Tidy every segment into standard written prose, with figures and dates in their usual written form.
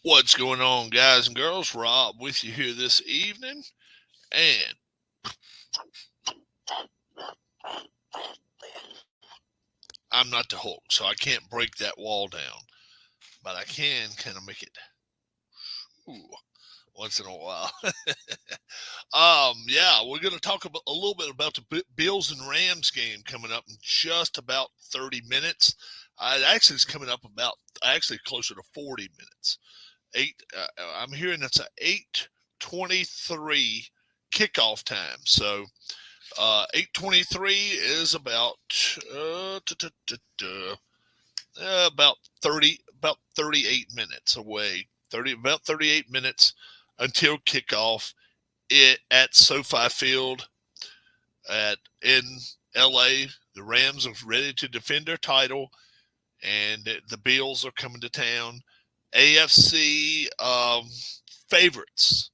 What's going on, guys and girls? Rob with you here this evening, and I'm not the Hulk, so I can't break that wall down, but I can kind of make it ooh, once in a while. Yeah, we're going to talk about a little bit about the Bills and Rams game coming up in just about 30 minutes. It actually is coming up about actually closer to 40 minutes. I'm hearing it's a 8:23 kickoff time. So 8:23 is about 38 minutes away. 38 minutes until kickoff at SoFi Field in LA. The Rams are ready to defend their title, and the Bills are coming to town. AFC favorites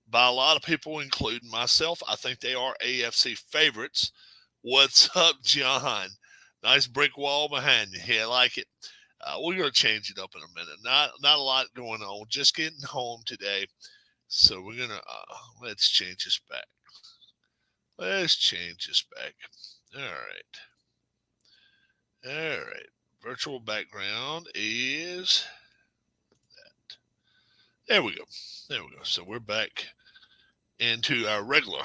by a lot of people, including myself. I think they are AFC favorites. What's up, John? Nice brick wall behind you. Yeah, I like it. We're going to change it up in a minute. Not a lot going on. Just getting home today. So we're going to, let's change this back. Let's change this back. All right. All right. Virtual background is that. There we go. There we go. So we're back into our regular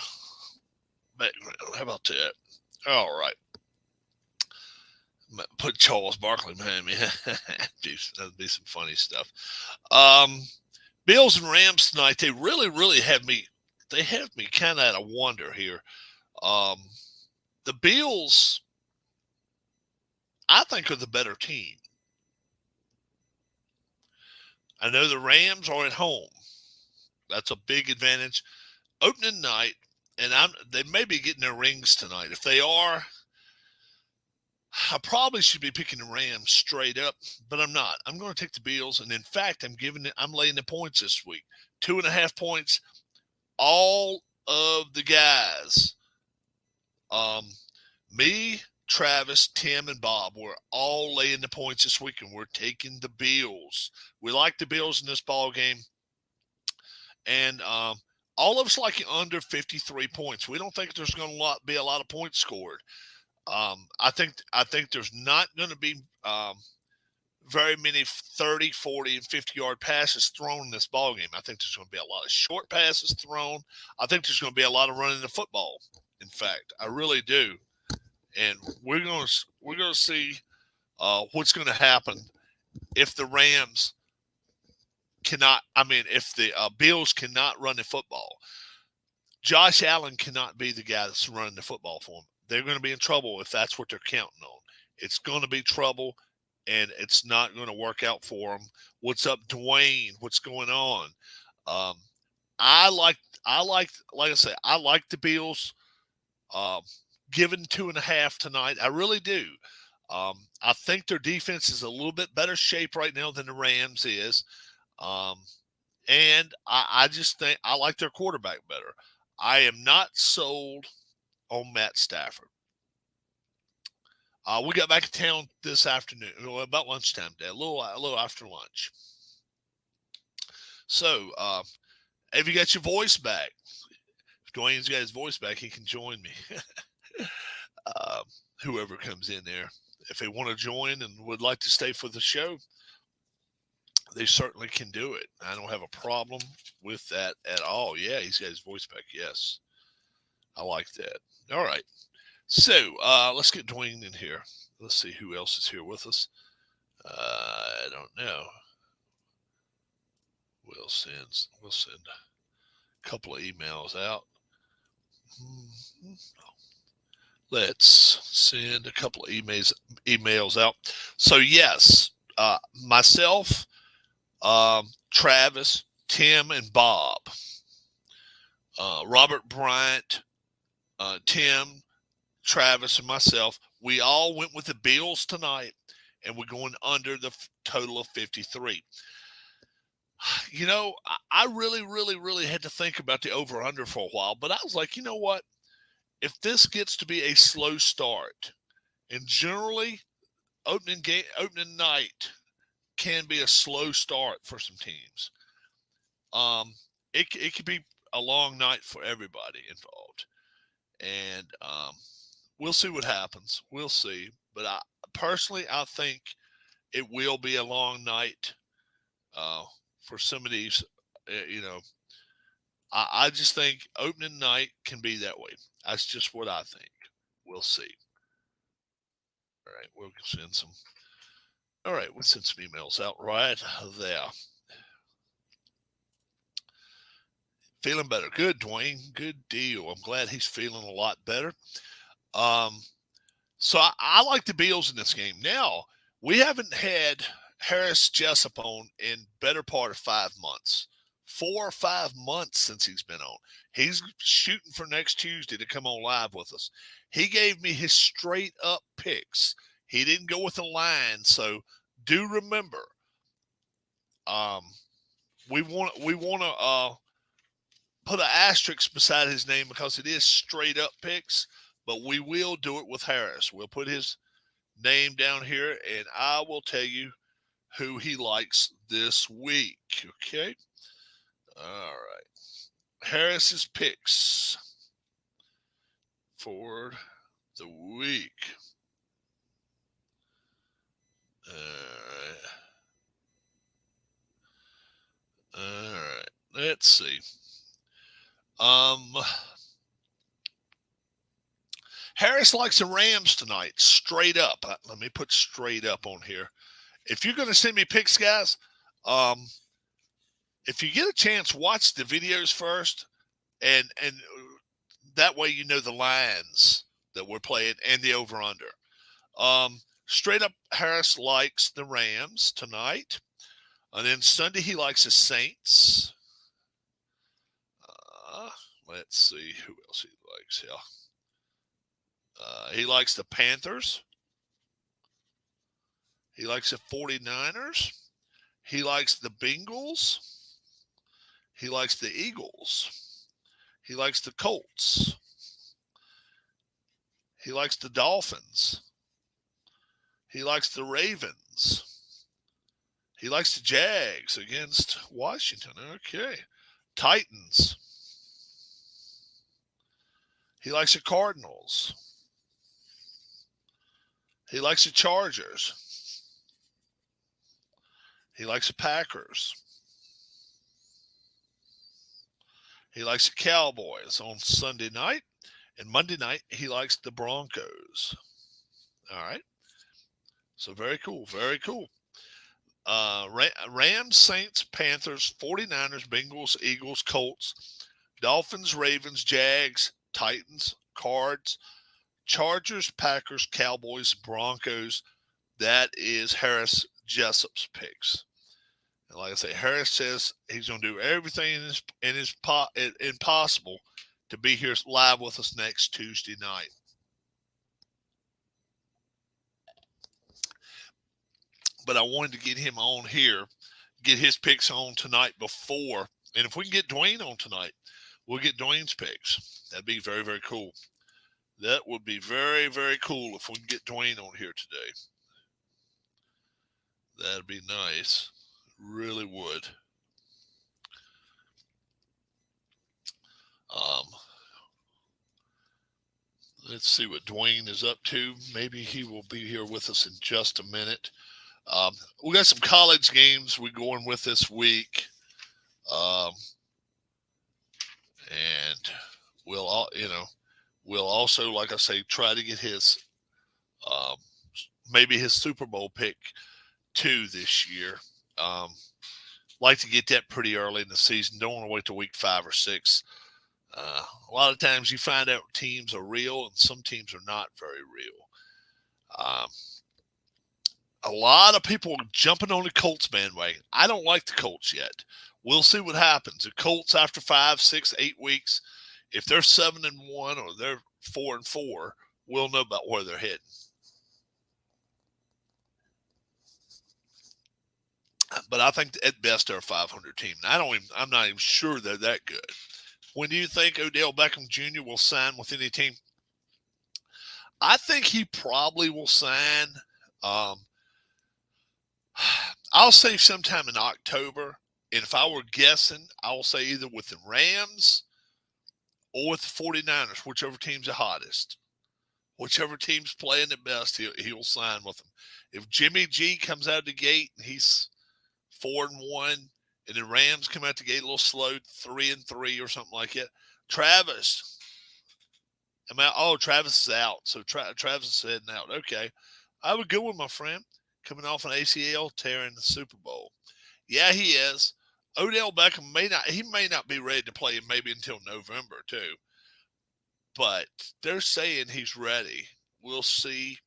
background. How about that? All right. Put Charles Barkley behind me. That'd be some funny stuff. Bills and Rams tonight. They really have me. They have me kind of at a wonder here. The Bills, I think, are the better team. I know the Rams are at home. That's a big advantage. Opening night, and they may be getting their rings tonight. If they are, I probably should be picking the Rams straight up, but I'm not. I'm going to take the Bills, and in fact, I'm laying the points this week. 2.5 points. All of the guys, me, Travis, Tim, and Bob, we're all laying the points this week, and we're taking the Bills. We like the Bills in this ball game, and all of us like under 53 points. We don't think there's going to be a lot of points scored. I think there's not going to be very many 30, 40, and 50-yard passes thrown in this ball game. I think there's going to be a lot of short passes thrown. I think there's going to be a lot of running the football. In fact, I really do. And we're going to see what's going to happen if the Rams cannot. I mean, if the Bills cannot run the football. Josh Allen cannot be the guy that's running the football for them. They're going to be in trouble if that's what they're counting on. It's going to be trouble, and it's not going to work out for them. What's up, Dwayne? What's going on? I like I say, I like the Bills. Given 2.5 tonight, I really do. I think their defense is a little bit better shape right now than the Rams is, and I just think I like their quarterback better. I am not sold on Matt Stafford. We got back in town this afternoon, about lunchtime today, a little after lunch. So, if you got your voice back, if Dwayne's got his voice back, he can join me. Whoever comes in there, if they want to join and would like to stay for the show, they certainly can do it. I don't have a problem with that at all. Yeah, he's got his voice back. Yes, I like that. All right. So let's get Dwayne in here. Let's see who else is here with us. I don't know. We'll send a couple of emails out. Let's send a couple of emails out. So yes, myself, Travis, Tim, and Bob, Robert Bryant, Tim, Travis, and myself, we all went with the Bills tonight, and we're going under the total of 53. You know, I really had to think about the over-under for a while, but I was like, you know what? If this gets to be a slow start, and generally opening night can be a slow start for some teams. It could be a long night for everybody involved, and we'll see what happens. We'll see, but I think it will be a long night for some of these. I just think opening night can be that way. That's just what I think. We'll see. All right, we'll send some. All right, we'll send some emails out right there. Feeling better. Good, Dwayne. Good deal. I'm glad he's feeling a lot better. So I like the Bills in this game. Now, we haven't had Harris Jessup on in better part of 5 months. 4 or 5 months since he's been on. He's shooting for next Tuesday to come on live with us. He gave me his straight up picks. He didn't go with a line, so do remember. We want to put an asterisk beside his name because it is straight up picks, but we will do it with Harris. We'll put his name down here, and I will tell you who he likes this week. Okay. All right. Harris's picks for the week. All right. All right. Let's see. Harris likes the Rams tonight, straight up. Let me put straight up on here. If you're going to send me picks, guys, if you get a chance, watch the videos first, and that way you know the lines that we're playing and the over-under. Straight up, Harris likes the Rams tonight. And then Sunday, he likes the Saints. Let's see who else he likes here. He likes the Panthers. He likes the 49ers. He likes the Bengals. He likes the Eagles. He likes the Colts. He likes the Dolphins. He likes the Ravens. He likes the Jags against Washington. Okay. Titans. He likes the Cardinals. He likes the Chargers. He likes the Packers. He likes the Cowboys on Sunday night. And Monday night, he likes the Broncos. All right. So very cool. Very cool. Rams, Saints, Panthers, 49ers, Bengals, Eagles, Colts, Dolphins, Ravens, Jags, Titans, Cards, Chargers, Packers, Cowboys, Broncos. That is Harris Jessup's picks. And like I say, Harris says he's going to do everything possible to be here live with us next Tuesday night. But I wanted to get him on here, get his picks on tonight before. And if we can get Dwayne on tonight, we'll get Dwayne's picks. That'd be very, very cool. That would be very, very cool if we can get Dwayne on here today. That'd be nice. Really would. Let's see what Dwayne is up to. Maybe he will be here with us in just a minute. We got some college games we're going with this week. And we'll also, like I say, try to get his, maybe his Super Bowl pick too this year. Like to get that pretty early in the season. Don't want to wait till week 5 or 6. A lot of times you find out teams are real and some teams are not very real. A lot of people are jumping on the Colts bandwagon. I don't like the Colts yet. We'll see what happens. The Colts, after 5, 6, 8 weeks, if they're 7-1 or they're 4-4, we'll know about where they're heading. But I think at best they're a 500 team. I'm not even sure they're that good. When do you think Odell Beckham Jr. will sign with any team? I think he probably will sign. I'll say sometime in October. And if I were guessing, I will say either with the Rams or with the 49ers, whichever team's the hottest. Whichever team's playing the best, he'll sign with them. If Jimmy G comes out of the gate and he's 4-1, and the Rams come out the gate a little slow, 3-3 or something like that. Travis, Travis is out, so Travis is heading out. Okay, I have a good one, my friend. Coming off an ACL tear in the Super Bowl. Yeah, he is. Odell Beckham may not be ready to play maybe until November too, but they're saying he's ready. We'll see.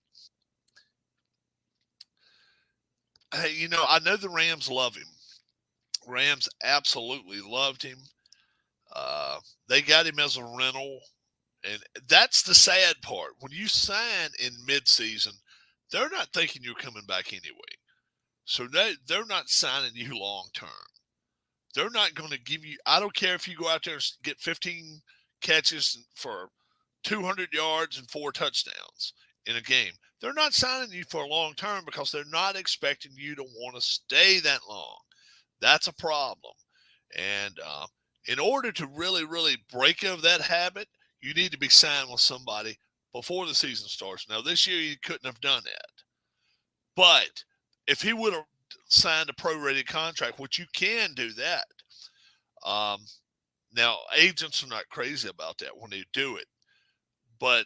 Hey, I know the Rams love him. Rams absolutely loved him. Uh, they got him as a rental, and that's the sad part. When you sign in midseason, they're not thinking you're coming back anyway. So they're not signing you long term. They're not going to give you. I don't care if you go out there and get 15 catches for 200 yards and 4 touchdowns in a game. They're not signing you for a long term because they're not expecting you to want to stay that long. That's a problem. And in order to really, really break out of that habit, you need to be signed with somebody before the season starts. Now, this year, he couldn't have done that. But if he would have signed a prorated contract, which you can do that, now agents are not crazy about that when they do it. But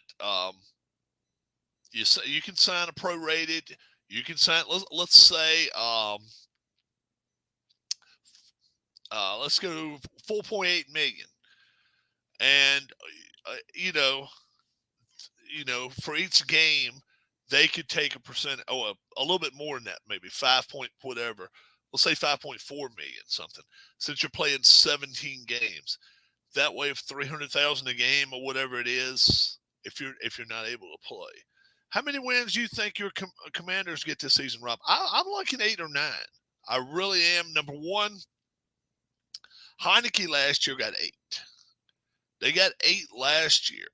you can sign a prorated. You can sign. Let's say let's go 4.8 million, and for each game they could take a percent. A little bit more than that, maybe 5 point whatever. Let's say 5.4 million something. Since you're playing 17 games, that way, if 300,000 a game or whatever it is, if you're not able to play, how many wins do you think your Commanders get this season, Rob? I'm looking 8 or 9. I really am. Number one, Heineke last year got 8. They got 8 last year.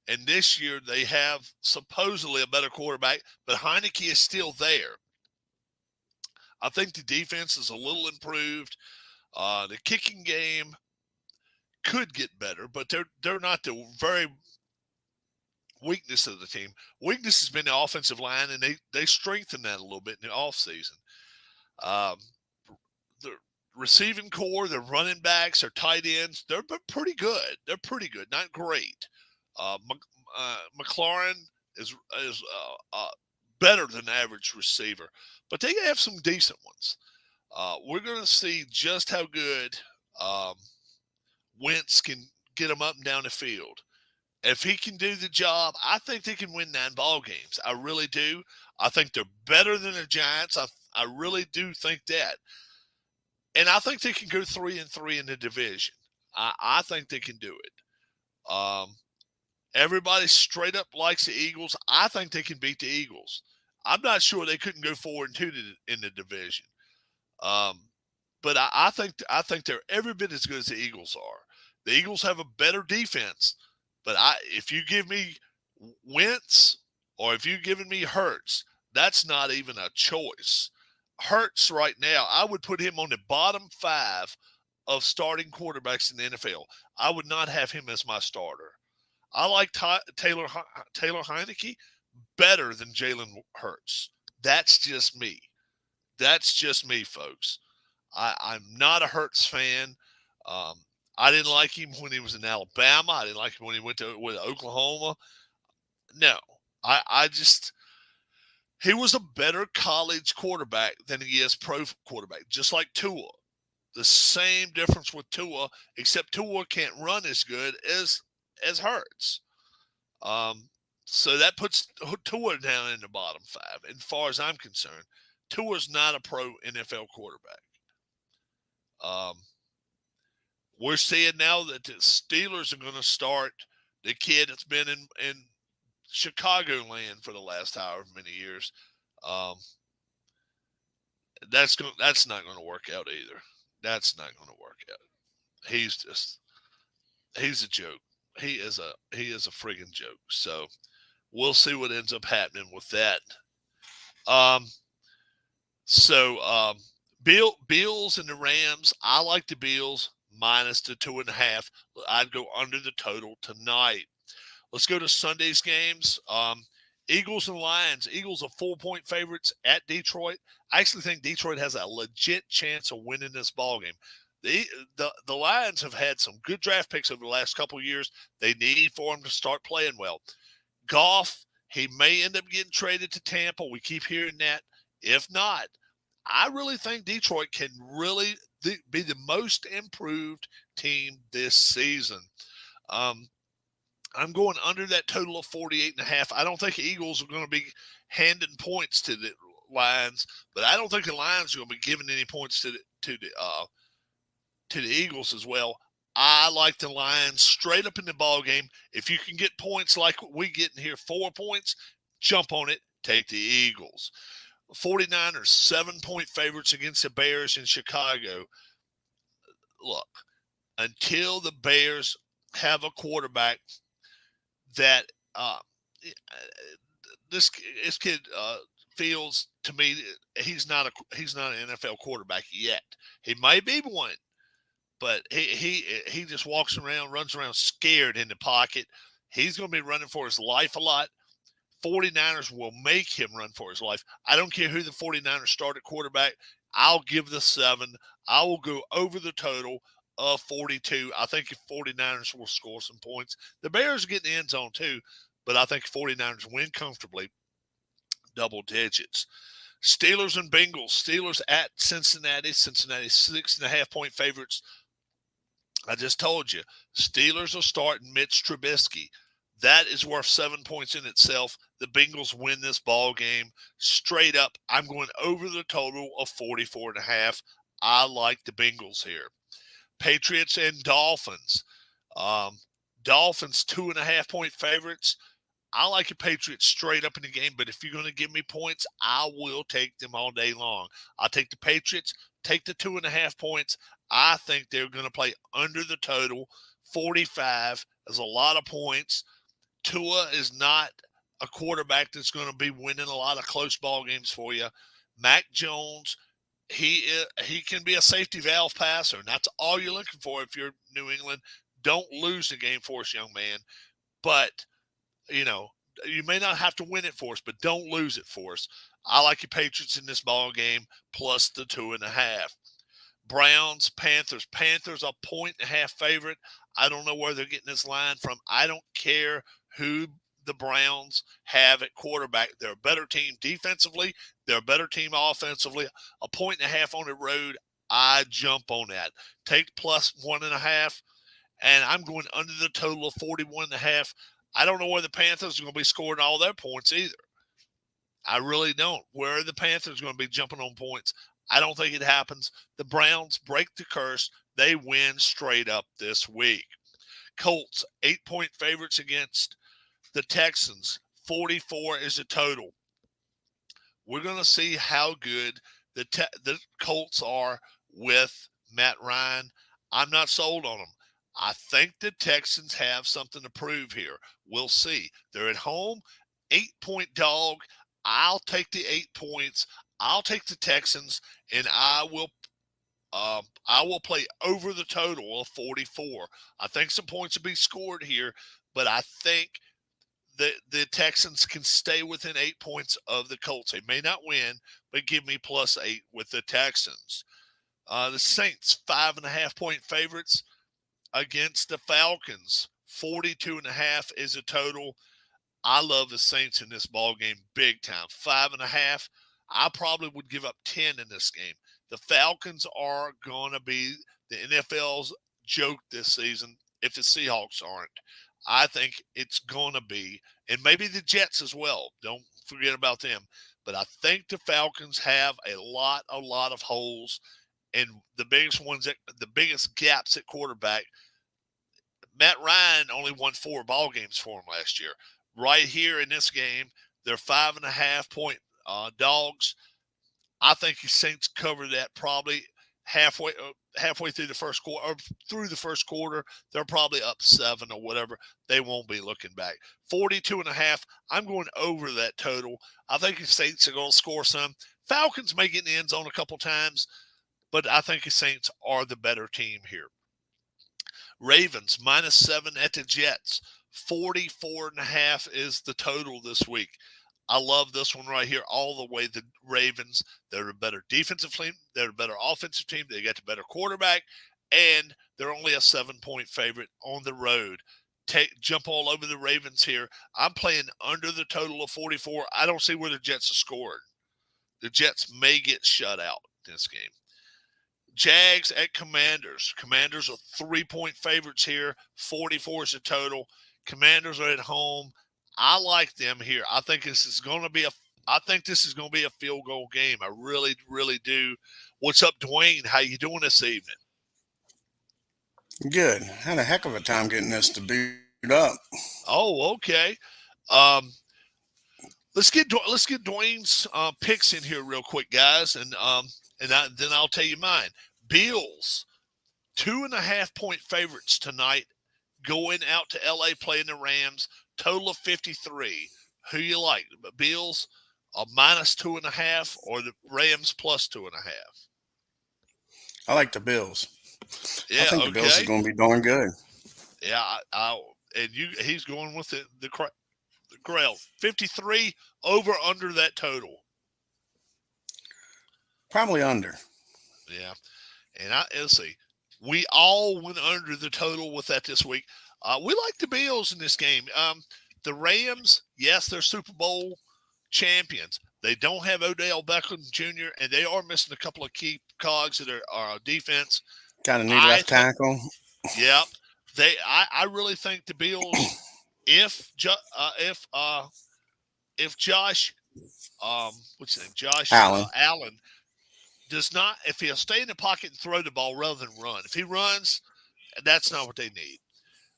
And this year they have supposedly a better quarterback, but Heineke is still there. I think the defense is a little improved. The kicking game could get better, but they're not the very weakness of the team. Weakness has been the offensive line, and they strengthened that a little bit in the offseason. The receiving core, their running backs, their tight ends, they're pretty good. They're pretty good, not great. McLaurin is better than average receiver, but they have some decent ones. We're going to see just how good Wentz can get them up and down the field. If he can do the job, I think they can win 9 ball games. I really do. I think they're better than the Giants. I really do think that. And I think they can go 3-3 in the division. I think they can do it. Everybody straight up likes the Eagles. I think they can beat the Eagles. I'm not sure they couldn't go 4-2 in the division. But I think they're every bit as good as the Eagles are. The Eagles have a better defense, but if you give me Wentz or if you're giving me Hurts, that's not even a choice. Hurts right now, I would put him on the bottom 5 of starting quarterbacks in the NFL. I would not have him as my starter. I like Taylor Heineke better than Jalen Hurts. That's just me. That's just me, folks. I'm not a Hurts fan. I didn't like him when he was in Alabama. I didn't like him when he went with Oklahoma. No, I just he was a better college quarterback than he is pro quarterback, just like Tua. The same difference with Tua, except Tua can't run as good as Hurts. So that puts Tua down in the bottom 5. And as far as I'm concerned, Tua's not a pro NFL quarterback. We're seeing now that the Steelers are going to start the kid that's been in Chicagoland for the last however many years. That's not going to work out either. That's not going to work out. He's a joke. He is a friggin' joke. So we'll see what ends up happening with that. So Bills and the Rams. I like the Bills minus the 2.5. I'd go under the total tonight. Let's go to Sunday's games. Eagles and Lions. Eagles are 4-point favorites at Detroit. I actually think Detroit has a legit chance of winning this ball game. The Lions have had some good draft picks over the last couple of years. They need for them to start playing well. Goff, he may end up getting traded to Tampa. We keep hearing that. If not, I really think Detroit can really be the most improved team this season. Um, I'm going under that total of 48.5. I don't think the Eagles are going to be handing points to the Lions, but I don't think the Lions are going to be giving any points to the Eagles as well. I like the Lions straight up in the ball game. If you can get points like we get in here, 4 points, jump on it, take the Eagles. 49ers, 7-point favorites against the Bears in Chicago. Look, until the Bears have a quarterback that this kid feels to me he's not an NFL quarterback yet. He may be one, but he just walks around, runs around scared in the pocket. He's going to be running for his life a lot. 49ers will make him run for his life. I don't care who the 49ers start at quarterback. I'll give the 7. I will go over the total of 42. I think the 49ers will score some points. The Bears get in the end zone too, but I think 49ers win comfortably, double digits. Steelers and Bengals. Steelers at Cincinnati. Cincinnati 6.5-point favorites. I just told you, Steelers are starting Mitch Trubisky. That is worth 7 points in itself. The Bengals win this ball game straight up. I'm going over the total of 44.5. I like the Bengals here. Patriots and Dolphins. Dolphins 2.5-point favorites. I like the Patriots straight up in the game, but if you're going to give me points, I will take them all day long. I'll take the Patriots, take the 2.5 points. I think they're going to play under the total. 45 is a lot of points. Tua is not a quarterback that's going to be winning a lot of close ball games for you. Mac Jones, he can be a safety valve passer, and that's all you're looking for if you're New England. Don't lose the game for us, young man. But you know, you may not have to win it for us, but don't lose it for us. I like the Patriots in this ball game plus the 2.5. Browns, Panthers. Panthers a 1.5 favorite. I don't know where they're getting this line from. I don't care who the Browns have at quarterback. They're a better team defensively. They're a better team offensively. A 1.5 on the road. I jump on that. Take plus 1.5. And I'm going under the total of 41.5. I don't know where the Panthers are going to be scoring all their points either. I really don't. Where are the Panthers going to be jumping on points? I don't think it happens. The Browns break the curse. They win straight up this week. Colts, 8-point favorites against the Texans. 44 is the total. We're going to see how good the Colts are with Matt Ryan. I'm not sold on them. I think the Texans have something to prove here. We'll see. They're at home, 8-point dog. I'll take the 8 points. I'll take the Texans, and I will play over the total of 44. I think some points will be scored here, but I think the Texans can stay within 8 points of the Colts. They may not win, but give me plus 8 with the Texans. The Saints, 5.5-point favorites against the Falcons. 42.5 is a total. I love the Saints in this ball game big time. 5.5. I probably would give up 10 in this game. The Falcons are going to be the NFL's joke this season if the Seahawks aren't. I think it's going to be, and maybe the Jets as well. Don't forget about them. But I think the Falcons have a lot of holes, and the biggest gaps at quarterback. Matt Ryan only won 4 ball games for him last year. Right here in this game, they're 5.5-point dogs. I think the Saints cover that probably. halfway through the first quarter, or through the first quarter, they're probably up 7 or whatever. They won't be looking back. 42.5. I'm going over that total. I think the Saints are going to score some. Falcons may get in the end zone a couple times, but I think the Saints are the better team here. Ravens -7 at the Jets. 44.5 is the total this week. I love this one right here all the way. The Ravens, they're a better defensive team. They're a better offensive team. They got the better quarterback, and they're only a 7-point favorite on the road. Jump all over the Ravens here. I'm playing under the total of 44. I don't see where the Jets are scored. The Jets may get shut out this game. Jags at Commanders. Commanders are 3-point favorites here. 44 is the total. Commanders are at home. I like them here. I think this is going to be a field goal game. I really, really do. What's up, Dwayne? How you doing this evening? Good. Had a heck of a time getting this to boot up. Oh, okay. Um, let's get Dwayne's picks in here real quick, guys, and then I'll tell you mine. Bills, 2.5-point favorites tonight, going out to LA playing the Rams. Total of 53. Who you like? Bills -2.5 or the Rams +2.5? I like the Bills. I Yeah. think the Bills is Okay. going to be darn good. Yeah. He's going with the crowd. 53 over under that total. Probably under. Yeah. And let's see. We all went under the total with that this week. We like the Bills in this game. The Rams, yes, they're Super Bowl champions. They don't have Odell Beckham Jr., and they are missing a couple of key cogs that are defense. Got a new I left think, tackle. yep. I really think the Bills, if Josh, what's his name, Josh Allen. Allen, does not, if he'll stay in the pocket and throw the ball rather than run. If he runs, that's not what they need.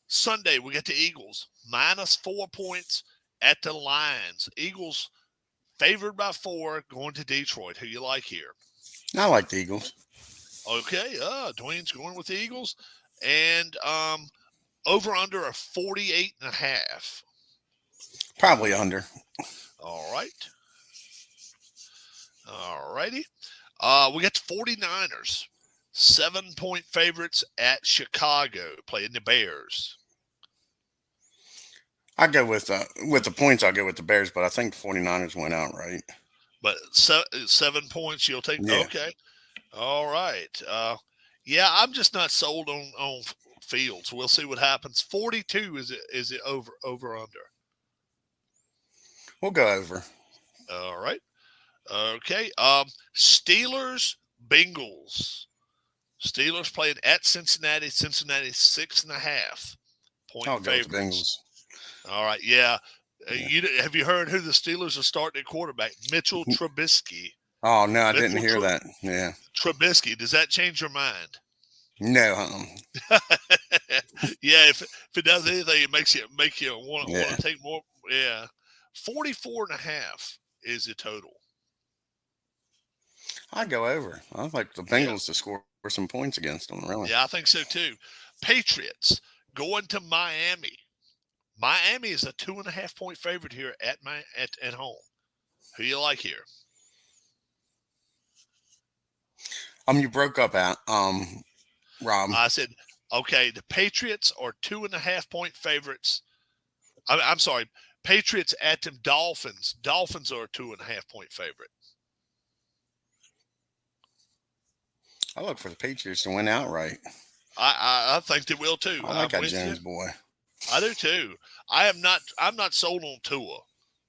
Sunday, we get the Eagles, -4 points at the Lions. Eagles favored by 4 going to Detroit. Who you like here? I like the Eagles. Okay, Dwayne's going with the Eagles. And over under a 48.5. Probably under. All right. All righty. We got the 49ers. 7-point favorites at Chicago, playing the Bears. I go with the points. I'll go with the Bears, but I think the 49ers went out right. But 7 points you'll take. Yeah. Okay. All right. Yeah, I'm just not sold on Fields. We'll see what happens. 42 is it over under? We'll go over. All right. Okay. Steelers, Bengals. Steelers playing at Cincinnati. Cincinnati 6.5-point I'll go with the favorites. Bengals. All right. Yeah. Yeah. Have you heard who the Steelers are starting at quarterback? Mitchell Trubisky. Oh, no, I didn't Mitchell hear that. Yeah. Trubisky. Does that change your mind? No. Yeah. If it does anything, it make you want Yeah. to take more. Yeah. 44.5 is the total. I go over. I like the Yeah. Bengals to score some points against them, really. Yeah, I think so too. Patriots going to Miami. Miami is a 2.5-point favorite here at home. Who you like here? You broke up at Rob. I said, okay, the Patriots are 2.5-point favorites. I'm sorry, Patriots at them Dolphins. Dolphins are a 2.5-point favorite. I look for the Patriots to win outright. I think they will too. I like I'm that with Jones you. boy. I do too. I'm not sold on Tua.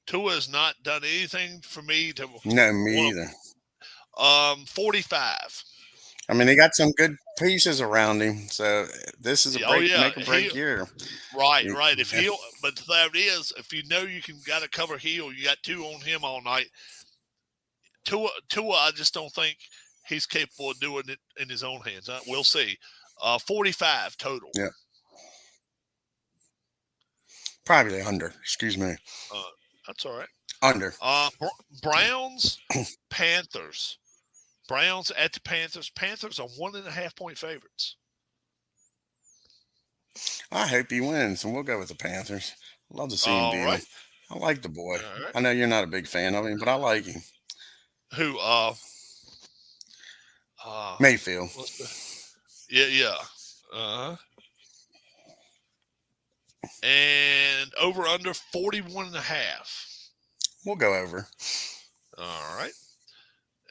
Tua has not done anything for me to No, me want. either. 45. I mean, they got some good pieces around him, so this is a Oh break, yeah, make or break year. right. You- If Hill, but the fact is, if you know you can got to cover Hill, you got 2 on him all night. Tua, I just don't think he's capable of doing it in his own hands. We'll see. 45 total. Yeah, probably under. Excuse me, That's all right. under. Browns, Panthers. Browns at the Panthers. Panthers are 1.5-point favorites. I hope he wins, and we'll go with the Panthers. Love to see him All beat him. right. I like the boy. All right. I know you're not a big fan of him, but I like him. Who? Uh, Mayfield. what's the? Yeah, yeah. Uh, and over under 41.5. We'll go over. All right.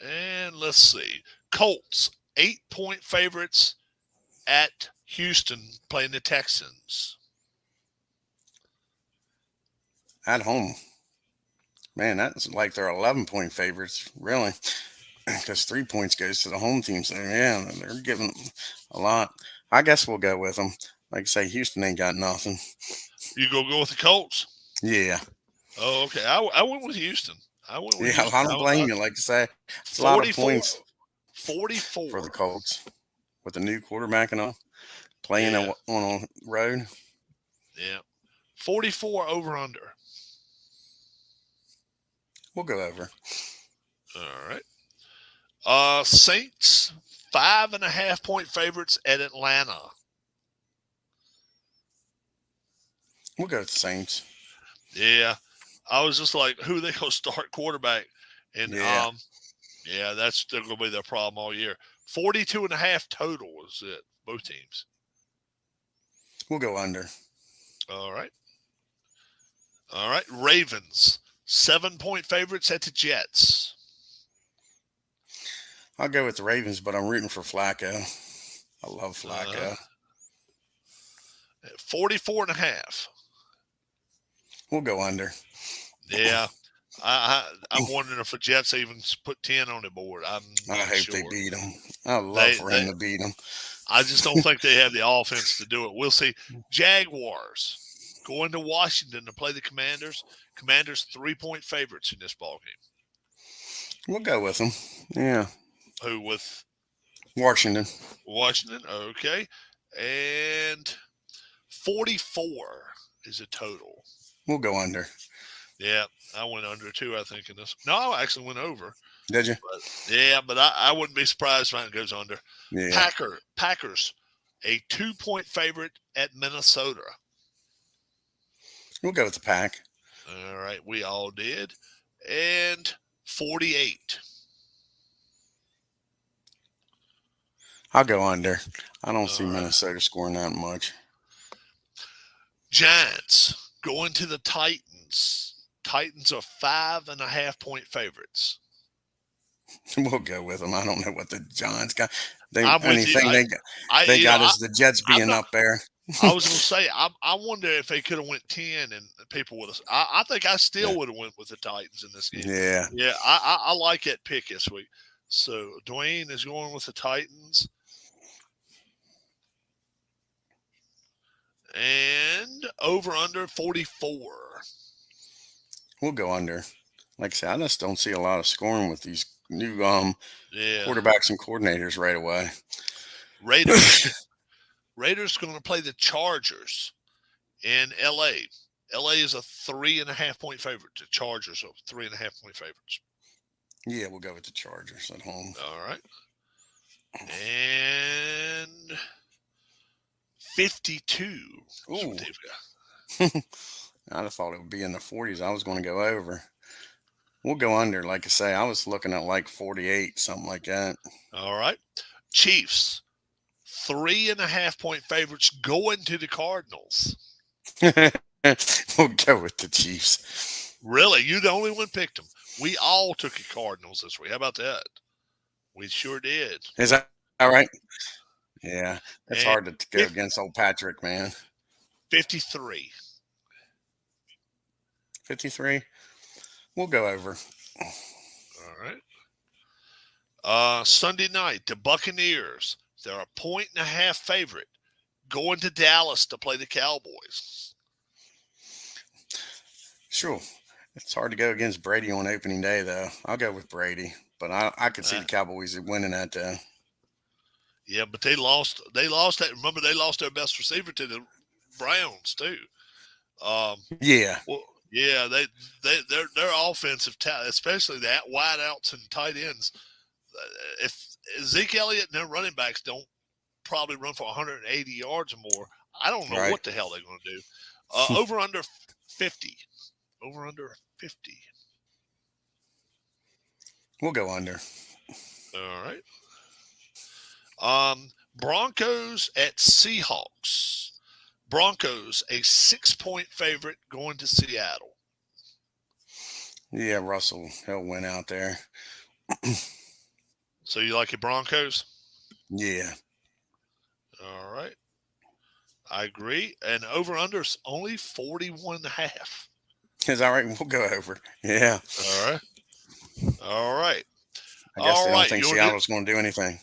And let's see. Colts, 8-point favorites at Houston playing the Texans. At home. Man, that's like they're 11-point favorites, really. Because 3 points goes to the home team. So, yeah, they're giving them a lot. I guess we'll go with them. Like I say, Houston ain't got nothing. You go with the Colts? Yeah. Oh, okay. I went with Houston. I went with Yeah, Houston. I don't blame you. Like I say, it's a lot of 44. points 44. for the Colts with a new quarterback and all. Playing Yeah. on a road. Yeah. 44 over under. We'll go over. All right. Saints, 5.5-point favorites at Atlanta. We'll go with the Saints. Yeah. I was just like, who are they going to start quarterback? And Yeah. that's still going to be their problem all year. 42.5 total is it, both teams. We'll go under. All right. All right. Ravens, 7-point favorites at the Jets. I'll go with the Ravens, but I'm rooting for Flacco. I love Flacco. 44.5. We'll go under. Yeah. I'm wondering if the Jets even put 10 on the board. I'm I not hope sure. they beat him. I'd love for him to beat him. I just don't think they have the offense to do it. We'll see. Jaguars going to Washington to play the Commanders. Commanders 3-point favorites in this ball game. We'll go with them. Yeah. Who with Washington? Washington. Okay. And 44 is a total. We'll go under. Yeah, I went under too, I think, in this. No, I actually went over. Did you? But I wouldn't be surprised if it goes under. Yeah. Packers, a 2-point favorite at Minnesota. We'll go with the Pack. All right, we all did. And 48. I'll go under. I don't see All right. Minnesota scoring that much. Giants going to the Titans. Titans are 5.5-point favorites. We'll go with them. I don't know what the Giants got. They I'm with you. anything they got is the Jets being up there. I was going to say, I wonder if they could have went 10 and people would have. I think I still would have went with the Titans in this game. Yeah. Yeah, I like that pick this week. So Dwayne is going with the Titans. And over under 44. We'll go under. Like I said, I just don't see a lot of scoring with these new quarterbacks and coordinators right away. Raiders going to play the Chargers in L.A. L.A. is a 3.5-point favorite. The Chargers are 3.5-point favorites. Yeah, we'll go with the Chargers at home. All right. And 52. Ooh. I'd have thought it would be in the 40s. I was going to go over. We'll go under. Like I say, I was looking at like 48, something like that. All right. Chiefs, 3.5-point favorites going to the Cardinals. We'll go with the Chiefs. Really? You the only one picked them. We all took the Cardinals this week. How about that? We sure did. Is that all right? Yeah. It's hard to go against old Patrick, man. 53. 53? We'll go over. All right. Sunday night, the Buccaneers. They're a 1.5-point favorite going to Dallas to play the Cowboys. Sure. It's hard to go against Brady on opening day, though. I'll go with Brady, but I could see the Cowboys winning that day. Yeah, but they lost. They lost that. Remember, they lost their best receiver to the Browns too. Yeah. Well, yeah. Their offensive talent, especially the wide outs and tight ends. if Zeke Elliott and their running backs don't probably run for 180 yards or more, I don't know Right. what the hell they're going to do. Over under 50. Over under 50. We'll go under. All right. Broncos at Seahawks. Broncos a 6-point favorite going to Seattle. Yeah, Russell, he'll win out there. So you like your Broncos? Yeah. All right. I agree. And over under's only 41 and a half. Is that right? We'll go over. Yeah. All right. All right. I guess they All don't right. think You want to do Seattle's going to do anything.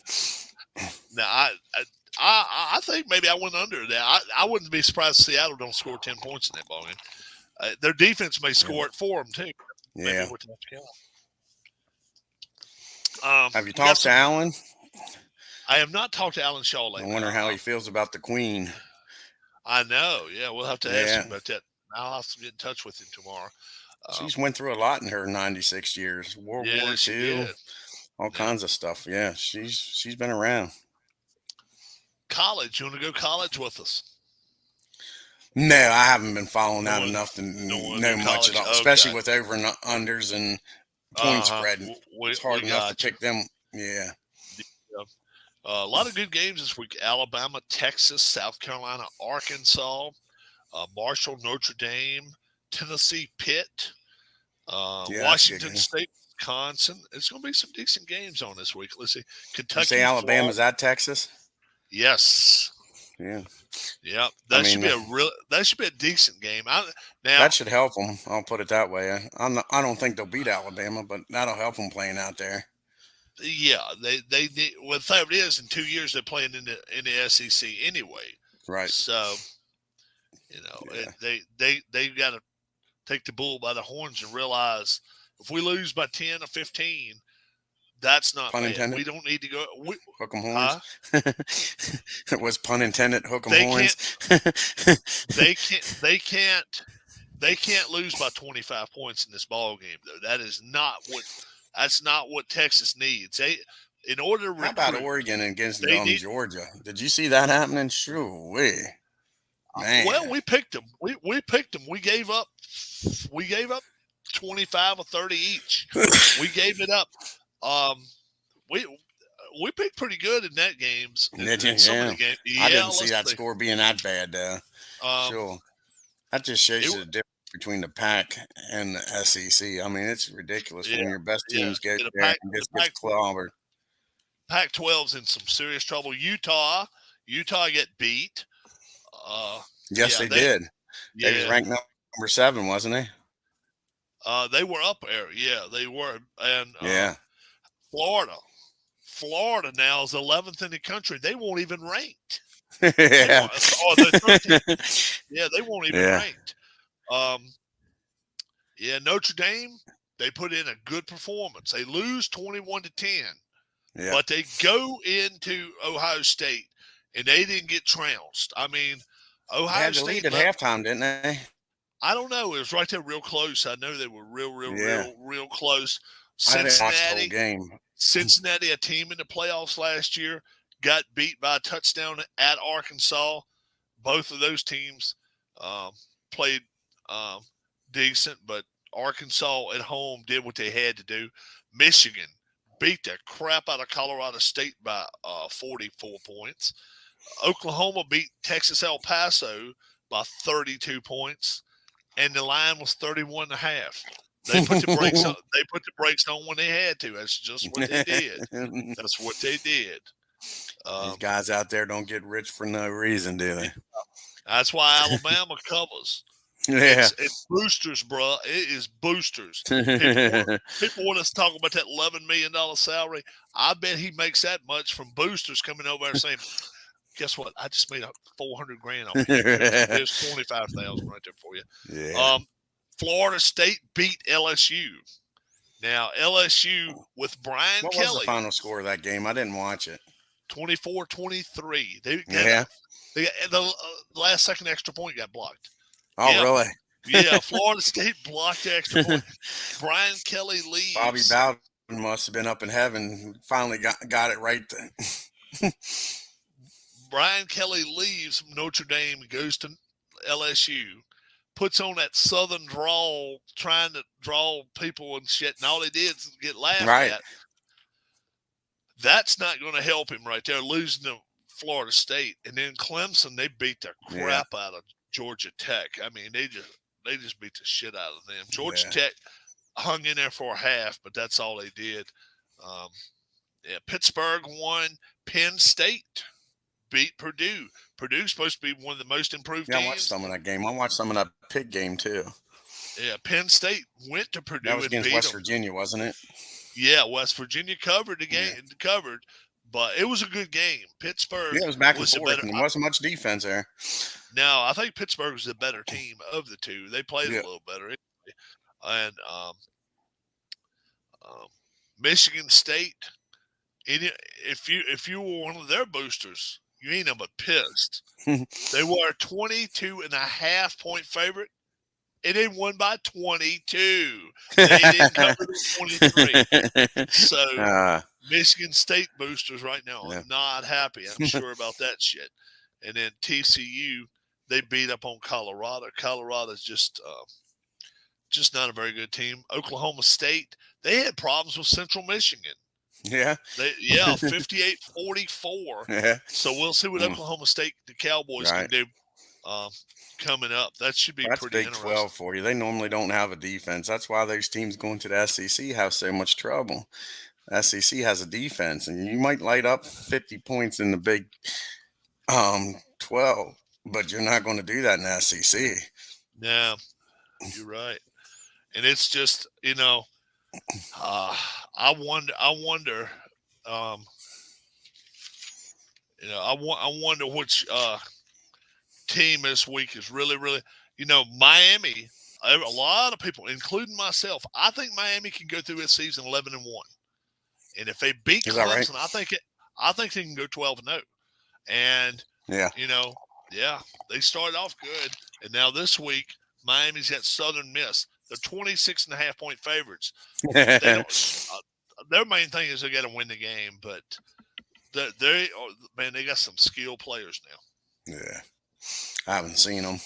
now? I think maybe I went under that. I wouldn't be surprised if Seattle don't score 10 points in that ball game. Their defense may score it for them too. Maybe Yeah. what the count. Have you We got talked to Alan? I have not talked to Alan Shaw I lately. wonder how he feels about the Queen. I know. Yeah, we'll have to ask Yeah. him about that. I'll have to get in touch with him tomorrow. She's went through a lot in her 96 years. World Yeah, War she II, did. all Yeah. kinds of stuff. Yeah, she's been around. College. You want to go college with us? No, I haven't been following that No one- enough to no one know do much at college? all, especially Okay. with over and unders and point spread. It's hard We enough to got you. pick them. Yeah. A lot of good games this week. Alabama, Texas, South Carolina, Arkansas, Marshall, Notre Dame, Tennessee, Pitt, Yeah, that's a good Washington game. State, Wisconsin. It's going to be some decent games on this week. Let's see. You Kentucky, say Alabama's Florida. at Texas? Yes. Yeah. Yep. I That should mean, be a decent game. Now that should help them. I'll put it that way. I don't think they'll beat Alabama, but that'll help them playing out there. yeah, they need. Well, the fact is, in 2 years they're playing in the SEC anyway. Right. So, Yeah. they got to take the bull by the horns and realize if we lose by 10 or 15, that's not Pun bad. intended. We don't need to go. Hook 'em horns. It was pun intended. Hook 'em They horns. They can't lose by 25 points in this ball game though. That's not what Texas needs. In order to recruit, How about Oregon against they need. Georgia? Did you see that happening? Sure, man. Well, we picked them. We picked them. We gave up 25 or 30 each. We gave it up. We picked pretty good in that games. In some of the games. I didn't see that score being that bad. Sure, that just shows you the difference between the Pac and the SEC. I mean, it's ridiculous when your best teams get there and just get clobbered. Pac-12's in some serious trouble. Utah get beat. Yes, they did. Yeah. They was ranked number 7, wasn't they? They were up there. Yeah, they were. And yeah. Florida now is 11th in the country. They won't even ranked. Yeah. They're 13th. Yeah, they won't even ranked. Notre Dame, they put in a good performance. They lose 21-10. Yeah. But they go into Ohio State and they didn't get trounced. I mean, Ohio they had the State lead at halftime, didn't they? I don't know. It was right there, real close. I know they were real close. I didn't watch the whole game. Cincinnati, a team in the playoffs last year, got beat by a touchdown at Arkansas. Both of those teams played decent, but Arkansas at home did what they had to do. Michigan beat the crap out of Colorado State by 44 points. Oklahoma beat Texas El Paso by 32 points, and the line was 31.5. They put the brakes on. They put the brakes on when they had to. That's just what they did. That's what they did. These guys out there don't get rich for no reason, do they? That's why Alabama covers. Yeah, it's boosters, bro. It is boosters. People want us to talk about that $11 million salary. I bet he makes that much from boosters coming over there saying, "Guess what? I just made $400,000 off you. There's $25,000 right there for you." Yeah. Florida State beat LSU. Now LSU with Brian Kelly. What was the final score of that game? I didn't watch it. 24-23. The last second extra point got blocked. Oh, really? Yeah, Florida State blocked the extra point. Brian Kelly leaves. Bobby Bowden must have been up in heaven. Finally got it right then. Brian Kelly leaves Notre Dame, goes to LSU, puts on that Southern drawl, trying to draw people and shit, and all he did is get laughed Right. at. That's not going to help him right there, losing to Florida State. And then Clemson, they beat the Yeah. crap out of Georgia Tech. I mean, they just beat the shit out of them. Georgia Yeah. Tech hung in there for a half, but that's all they did. Um, yeah, Pittsburgh won. Penn State beat Purdue. Purdue's supposed to be one of the most improved Yeah, I watched teams. some of that game. I watched some of that pig game too. Yeah, Penn State went to That Purdue was and against beat West them. Virginia, wasn't it? Yeah, West Virginia covered the Yeah. game, but it was a good game. Pittsburgh Yeah, it was back and was the forth, better. and there wasn't much defense there. Now I think Pittsburgh was the better team of the two. They played a Yeah. little better, and um, Michigan State. If you were one of their boosters, you ain't no but pissed. They were a 22.5 point favorite, and they won by 22. They didn't cover the 23. So uh, Michigan State boosters right now are yeah. not happy, I'm sure, about that shit. And then TCU, they beat up on Colorado. Colorado's just not a very good team. Oklahoma State, they had problems with Central Michigan. Yeah. 58-44. Yeah. So we'll see what Oklahoma State, the Cowboys, can Right. do coming up. That should be That's pretty Big interesting. 12 for you. They normally don't have a defense. That's why those teams going to the SEC have so much trouble. SEC has a defense, and you might light up 50 points in the Big 12, but you're not going to do that in the SEC. Yeah, you're right. And it's just, I wonder, um, I wonder which team this week is really, really, Miami. A lot of people, including myself, I think Miami can go through this season 11-1, and if they beat Is that right? Clemson, I think they can go 12-0. And Yeah. yeah, they started off good, and now this week Miami's got Southern Miss. They're 26.5 point favorites. They don't. Their main thing is they got to win the game, but they got some skilled players now. Yeah. I haven't seen them.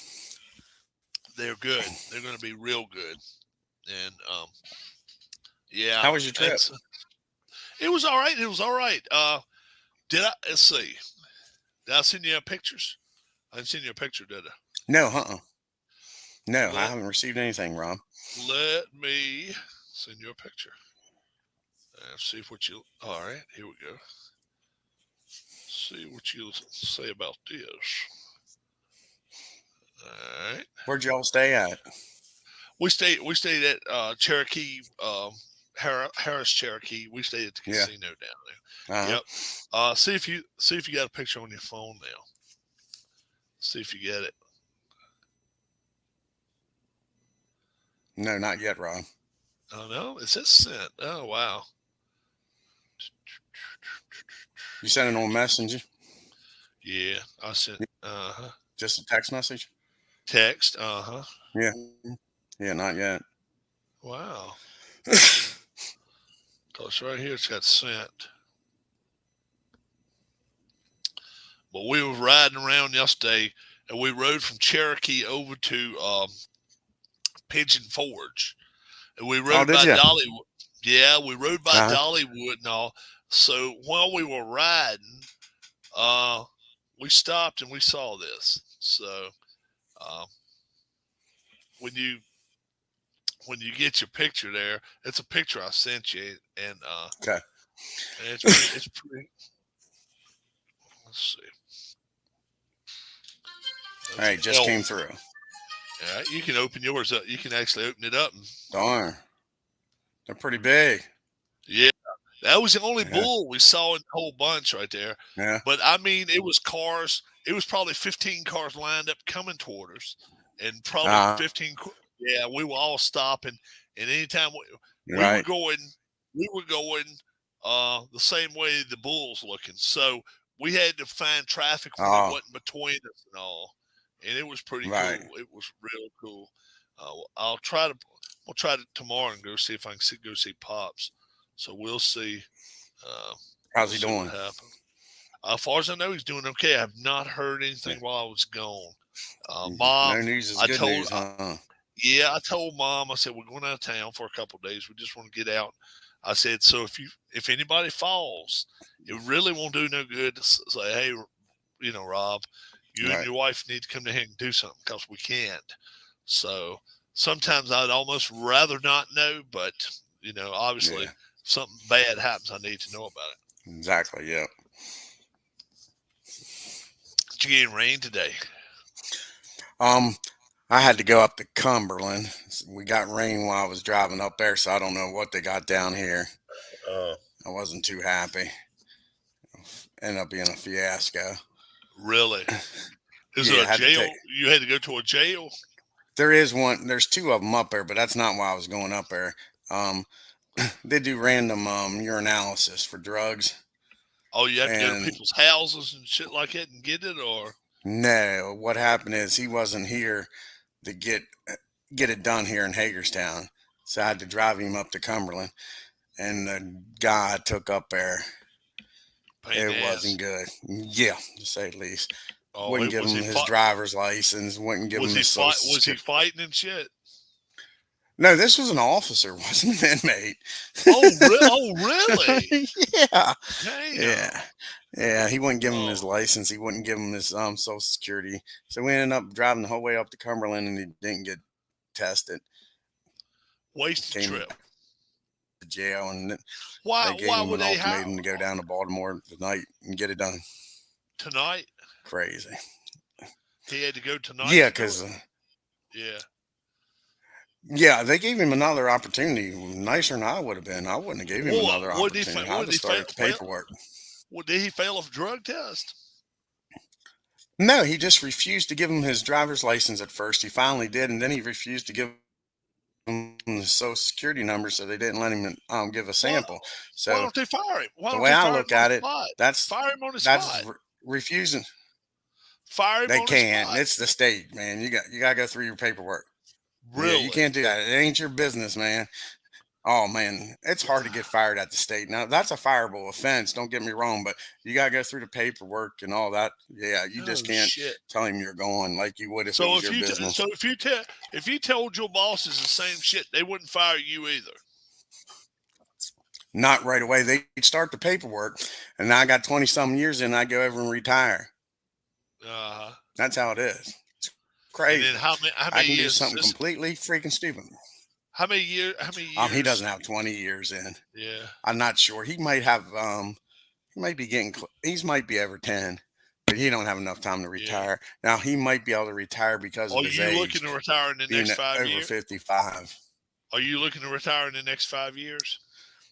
They're good. They're going to be real good. And yeah. How was your trip? It was all right. It was all right. Let's see. Did I send you pictures? I didn't send you a picture, did I? No, No, I haven't received anything, Rob. Let me send you a picture. See what you. All right, here we go. See what you say about this. All right. Where'd y'all stay at? We stayed at Cherokee, Harris Cherokee. We stayed at the casino down there. Uh-huh. Yep. See if you got a picture on your phone now. See if you get it. No, not yet, Rob. Oh no, it says sent. Oh wow. You sent it on Messenger? Yeah, I sent. Just a text message? Text. Yeah. Yeah, not yet. Wow. Cause right here it's got sent. But we were riding around yesterday, and we rode from Cherokee over to Pigeon Forge, and we rode by Dollywood. Yeah, we rode by Dollywood and all. So while we were riding, we stopped and we saw this. So when you get your picture there, it's a picture I sent you, and okay, and it's pretty. Let's see. All right, just came through. All right, you can open yours up. You can actually open it up. Darn, they're pretty big. Yeah, that was the only bull we saw in the whole bunch right there. Yeah, but I mean, it was cars. It was probably 15 cars lined up coming toward us, and probably 15. Yeah, we were all stopping, and anytime we were going the same way the bull's looking. So we had to find traffic when it wasn't between us and all, and it was pretty cool. It was real cool. We'll try to tomorrow and go see if I can go see Pops. So we'll see. Uh, How's we'll he see what doing? happens. As far as I know, he's doing okay. I have not heard anything while I was gone. No Mom, news is I good told, news, huh? yeah, I told mom. I said we're going out of town for a couple of days. We just want to get out. I said so if anybody falls, it really won't do no good to say, hey, Rob, you and Right. your wife need to come to here and do something because we can't. So sometimes I'd almost rather not know, but obviously, Yeah. if something bad happens, I need to know about it. Exactly. Yeah. Did you get rain today? Um, I had to go up to Cumberland. We got rain while I was driving up there, so I don't know what they got down here. Uh, I wasn't too happy. Ended up being a fiasco. really? Is it Yeah, a had to take. jail? You had to go to a jail? There is one. There's two of them up there, but that's not why I was going up there. Um, they do random urinalysis for drugs, Oh, you have to go to and people's houses and shit like that and get it, or no, what happened is he wasn't here to get it done here in Hagerstown, so I had to drive him up to Cumberland, and the guy I took up there, pain in it the ass? wasn't good. Yeah, to say the least. Oh, Wouldn't it give was him he his fight? driver's license. Wouldn't give him his social Was he security. fighting and shit? No, this was an officer, wasn't an inmate. Oh, really? Yeah, Damn. yeah, yeah. He wouldn't give him his Oh, license. He wouldn't give him his social security. So we ended up driving the whole way up to Cumberland, and he didn't get tested. wasted Came trip. to jail, and Why? they gave Why him would an they hire ultimatum to go down to Baltimore tonight and get it done. tonight? Crazy. He had to go tonight Yeah, to do because it. Yeah. yeah, they gave him another opportunity. Nicer than I would have been. I wouldn't have gave him What? another What did he? opportunity. What I'd did have he fail? started the Fail? paperwork. What did he fail a drug test? No, he just refused to give him his driver's license at first. He finally did, and then he refused to give him the social security number, so they didn't let him give a Why? sample. Why So don't they fire him? Why the don't way they I fire him look on the at it, spot? that's Fire him on the that's spot. refusing. Fire him They on the can't. spot. It's the state, man. You got to go through your paperwork. Yeah, you Really? can't do that. It ain't your business, man. Oh man, it's hard to get fired at the state. Now that's a fireable offense. Don't get me wrong, but you gotta go through the paperwork and all that. Yeah, you just Oh can't shit. tell him you're going like you would if it So was your business. if you told your bosses the same shit, they wouldn't fire you either. Not right away. They start the paperwork, and now I got 20 some years in. I go over and retire. Uh, That's how it is. It's and then crazy. how I many can do years is something this? completely freaking stupid. How many He doesn't years? have 20 years in. Yeah, I'm not sure. He might have. He might be getting. He's might be over 10, but he don't have enough time to yeah. retire. Now he might be able to retire because of Are his you age, looking to retire in the being next 5 years? over 55. Are you looking to retire in the next 5 years?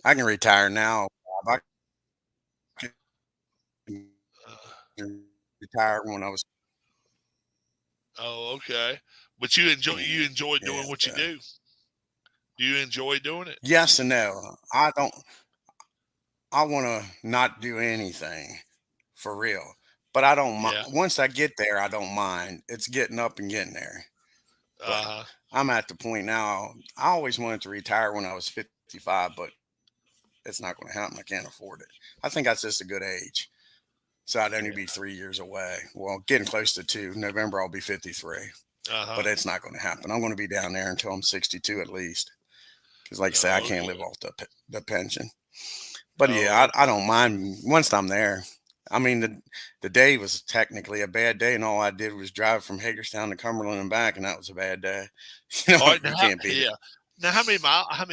I can retire now. I can Uh, retire when I was. oh, okay. But you enjoy doing what you Yeah. do. Do you enjoy doing it? Yes and no. I don't. I want to not do anything for real, but I don't mind. Yeah. Once I get there, I don't mind. It's getting up and getting there. But Uh huh. I'm at the point now. I always wanted to retire when I was 55, but it's not going to happen. I can't afford it. I think that's just a good age. So I'd only Yeah. be 3 years away. Well, getting close to two. November, I'll be 53. Uh But huh. it's not going to happen. I'm going to be down there until I'm 62 at least. Because, like I say, I Oh, can't live okay. off the pension. But yeah, Oh, I don't mind once I'm there. I mean, the day was technically a bad day, and all I did was drive from Hagerstown to Cumberland and back, and that was a bad day. all right. Now, You can't beat it. yeah. Now, how many mile? How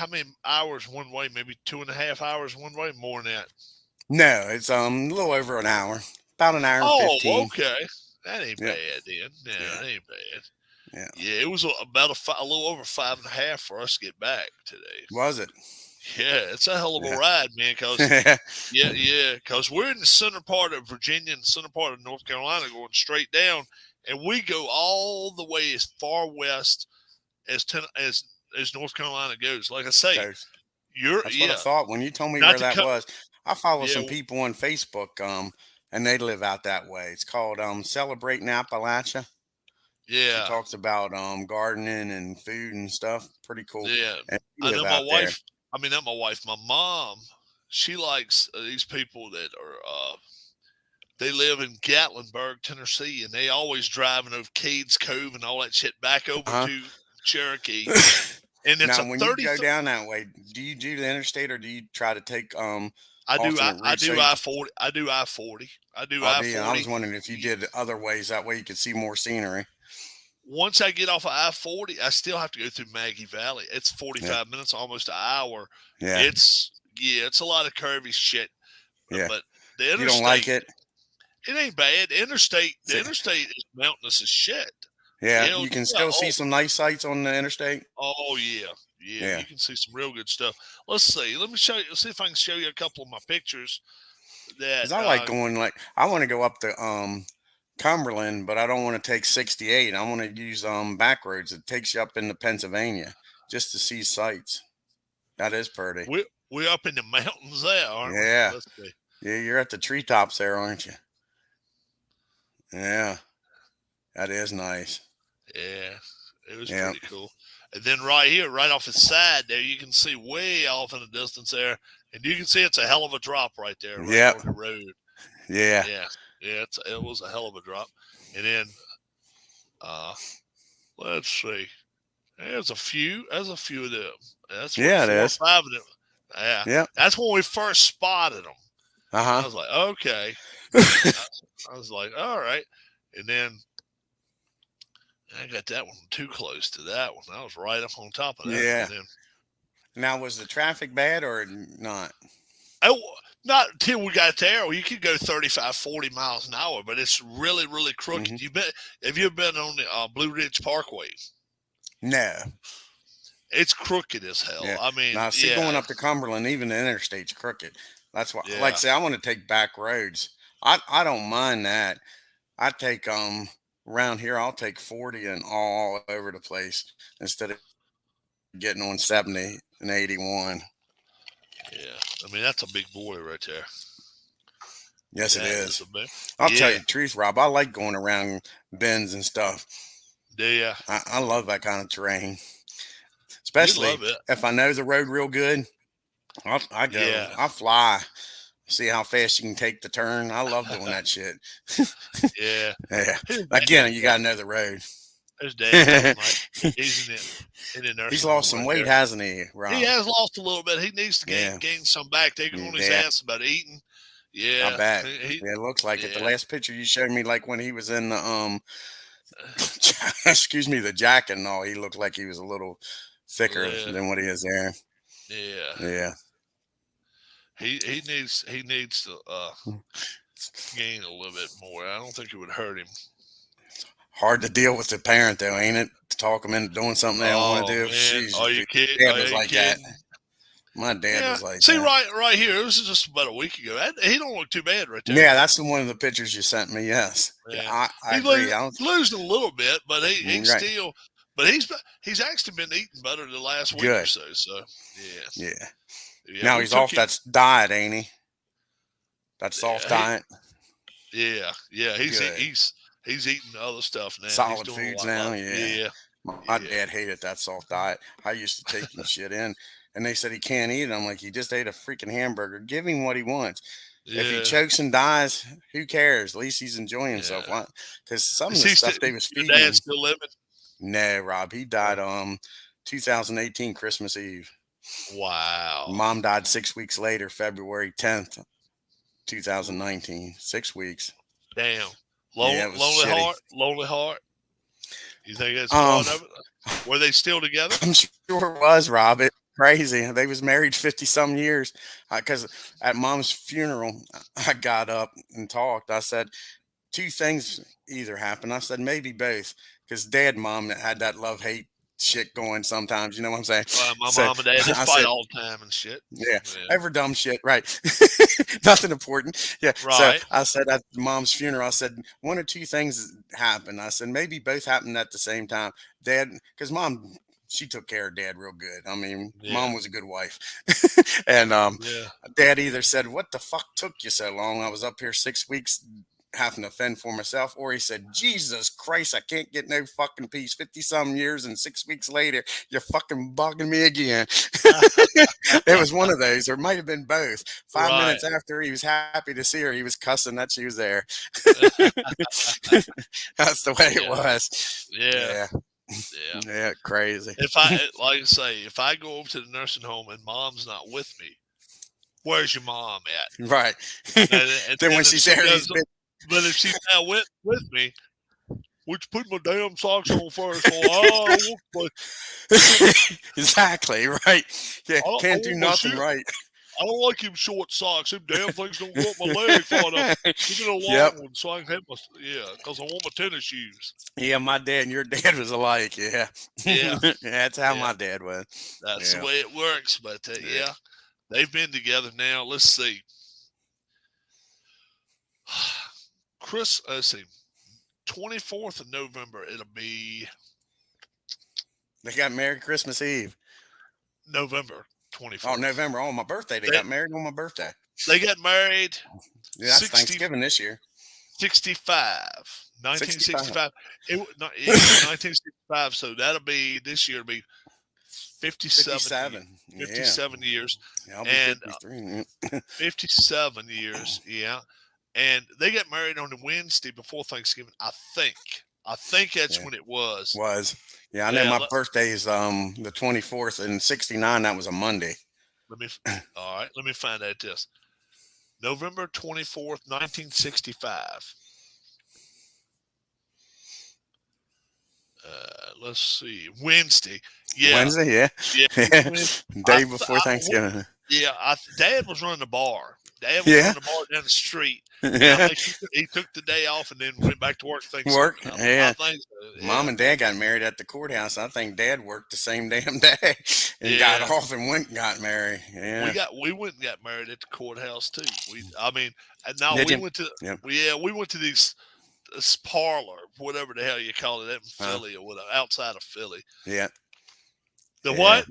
many hours one way? Maybe 2.5 hours one way. More than that. No, it's a little over an hour, about an hour and Oh, 15. okay. That ain't Yep. bad then. No, Yeah. that ain't bad. Yeah. Yeah, it was about a little over 5.5 for us to get back today. Was it? Yeah, it's a hell of a Yeah. ride, man. Cause cause we're in the center part of Virginia and the center part of North Carolina, going straight down, and we go all the way as far west as North Carolina goes. Like I say, Those- you're That's what I yeah, thought when you told me not where to that cut. was. I follow Yeah, some people on Facebook, and they live out that way. It's called Celebrating Appalachia. She yeah, talks about gardening and food and stuff. Pretty cool. yeah. And you I live know my out there. wife. I mean, not my wife, my mom. She likes these people that are. They live in Gatlinburg, Tennessee, and they always driving over Cades Cove and all that shit back over Uh to Cherokee. huh. And it's Now, a when you 30. go down that way, do you do the interstate or do you try to take I do. alternate I routes? So, do I-40. I do I-40. I do oh, do you? I was I-40. wondering if you did other ways. That way you could see more scenery. Once I get off of I-40, I still have to go through Maggie Valley. It's Yeah, 45 minutes, almost an hour. yeah, It's yeah, it's a lot of curvy shit. yeah. But the You don't like interstate, it? it ain't bad. The See, interstate is mountainous as shit. yeah, Hell you can yeah. still see some nice sights on the interstate. Oh yeah, yeah. Yeah, You can see some real good stuff. Let's see. Let me show you. Let's see if I can show you a couple of my pictures. That because I like going like I want to go up to Cumberland, but I don't want to take 68. I want to use back roads. It takes you up into Pennsylvania just to see sights. That is pretty. we're up in the mountains there, aren't we? Yeah, Let's see. yeah, you're at the treetops there, aren't you? Yeah, that is nice. Yeah, it was Yeah, pretty cool. And then right here, right off the side there, you can see way off in the distance there, and you can see it's a hell of a drop right there, right yep, on the road. yeah, Yeah, yeah, it was a hell of a drop. And then uh, let's see, there's a few of them. That's what yeah, it four or is. five of them. Yeah, Yep. that's when we first spotted them. Uh I was like, okay. huh. I was like, all right. And then I got that one too close to that one. I was right up on top of that. Yeah. And then Now, was the traffic bad or not? I, not until we got there, you could go 35, 40 miles an hour, but it's really, really Hmm. crooked. Have you been on the Blue Ridge Parkway? No. It's crooked as hell. Yeah. I mean, Now, see, going yeah, up to Cumberland, even the interstate's crooked. That's why, like I yeah, say, I want to take back roads. I don't mind that. I take around here. I'll take 40 and all over the place instead of getting on 70 and 81. yeah. I mean, that's a big boy right there. Yes, it That is is. a big, I'll tell yeah, you the truth, Rob. I like going around bends and stuff. yeah. I love that kind of terrain, You especially love it. if I know the road real good. I go, Yeah, I fly, see how fast you can take the turn. I love doing that shit. yeah. Yeah. His dad, Again, you got to know the road. his dad's doing like he's in the He's nursing lost home some right weight, there. hasn't he, He Rob? has lost a little bit. He needs to Yeah. gain some back. They're on his Yeah. ass about eating. I Yeah, bet. he Yeah, it looks like it. The yeah, last picture you showed me, like when he was in the excuse me, the jacket and all, he looked like he was a little thicker yeah, than what he is there. yeah. Yeah. He needs to gain a little bit more. I don't think it would hurt him. Hard to deal with the parent though, ain't it? To talk them into doing something they don't want to Oh do. man, are Jesus, you dude. kidding? Dad Are was you like that. kidding? My dad Yeah. was like See that. right here. This is just about a week ago. He don't look too bad right there. Yeah, that's the one of the pictures you sent me. Yes. Yeah, Yeah, I agree. he's losing a little bit, but he's Right. still. But he's actually been eating better the last week or Good. so. So yeah, Yeah. yeah. Now We he's took off him. that diet, ain't he? That soft Yeah, he diet. yeah. Good. He's eating other stuff now. He's Solid doing a foods lot. now. Yeah. Yeah, My yeah, dad hated that soft diet. I used to take him shit in, and they said he can't eat it. I'm like, he just ate a freaking hamburger. Give him what he wants. If he yeah, chokes and dies, who cares? At least he's enjoying himself. yeah. Because some of Is the he still? stuff they was Your feeding dad him. still living? No, Rob, he died 2018 Christmas Eve. Wow. Mom died 6 weeks later, February 10th, 2019. 6 weeks. Damn. Yeah, it was Lonely shitty. heart. Lonely heart. You think that's Um, part of it? Were they still together? I'm sure it was, Rob. It crazy. They was married 50 some years. Because at Mom's funeral, I got up and talked. I said two things either happened. I said maybe both, because Dad and Mom had that love hate shit going sometimes. You know what I'm saying? My So mom and dad just I fight said, all the time and shit. yeah, Yeah. ever dumb shit, right? Nothing important. Yeah. So Right. I said at Mom's funeral, I said one or two things happened. I said maybe both happened at the same time. Dad, because Mom, she took care of Dad real good. I mean, Yeah. Mom was a good wife, and Yeah. Dad either said, "What the fuck took you so long? I was up here 6 weeks." having to fend for myself, or he said, Jesus Christ, I can't get no fucking peace. 50 some years and 6 weeks later, you're fucking bugging me again. It was one of those, or it might have been both. 5 minutes Right. after he was happy to see her, he was cussing that she was there. That's the way it Yeah. was. Yeah. Yeah. Yeah. Yeah. Crazy. If I like I say, if I go over to the nursing home and mom's not with me, where's your mom at? Right. And Then then when if she's she there, he's does, been. but if she's not with me, would you put my damn socks on first? Well, I want my, Exactly. Right. Yeah. I Can't do want my nothing shoe. right. I don't like them short socks. Them damn things don't go up my leg far enough. Give me the Yep. long ones so I can have my because I want my tennis shoes. Yeah, my dad and your dad was alike. Yeah. Yeah, Yeah, that's how yeah, my dad was. that's the Yeah. way it works. But Yeah. yeah, they've been together now. Let's see, Chris. Let's see, 24th of November. It'll be They got married Christmas Eve. November Oh, 24th. November. On my birthday. They They got married on my birthday. they got married Yeah, that's 60, Thanksgiving this year. 65. 65. 1965. Yeah, 1965. So that'll be this year. It'll be 57 57. Yeah. 57 years. Yeah, I'll be And 53. 57 years, yeah. And they got married on the Wednesday before Thanksgiving, I think. I think that's Yeah. when it was. Was. Yeah, I know Yeah, my birthday is the 24th and 69. That was a Monday. let me. All right, let me find out this. November 24th, 1965. Let's see, Wednesday. Yeah, Wednesday, yeah. yeah. Day before Thanksgiving. Yeah, Dad was running the bar. Dad was Yeah. running the bar down the street, and I Yeah. think he took the day off and then went back to work Thanksgiving. Work. I Yeah. think so. Mom Yeah, and Dad got married at the courthouse. I think Dad worked the same damn day and got yeah. off and went and got married. Yeah. We went and got married at the courthouse too. I mean, and now Did we you? went to Yeah. we went to this parlor, whatever the hell you call it, in Philly or whatever, outside of Philly. Yeah. The Yeah. what?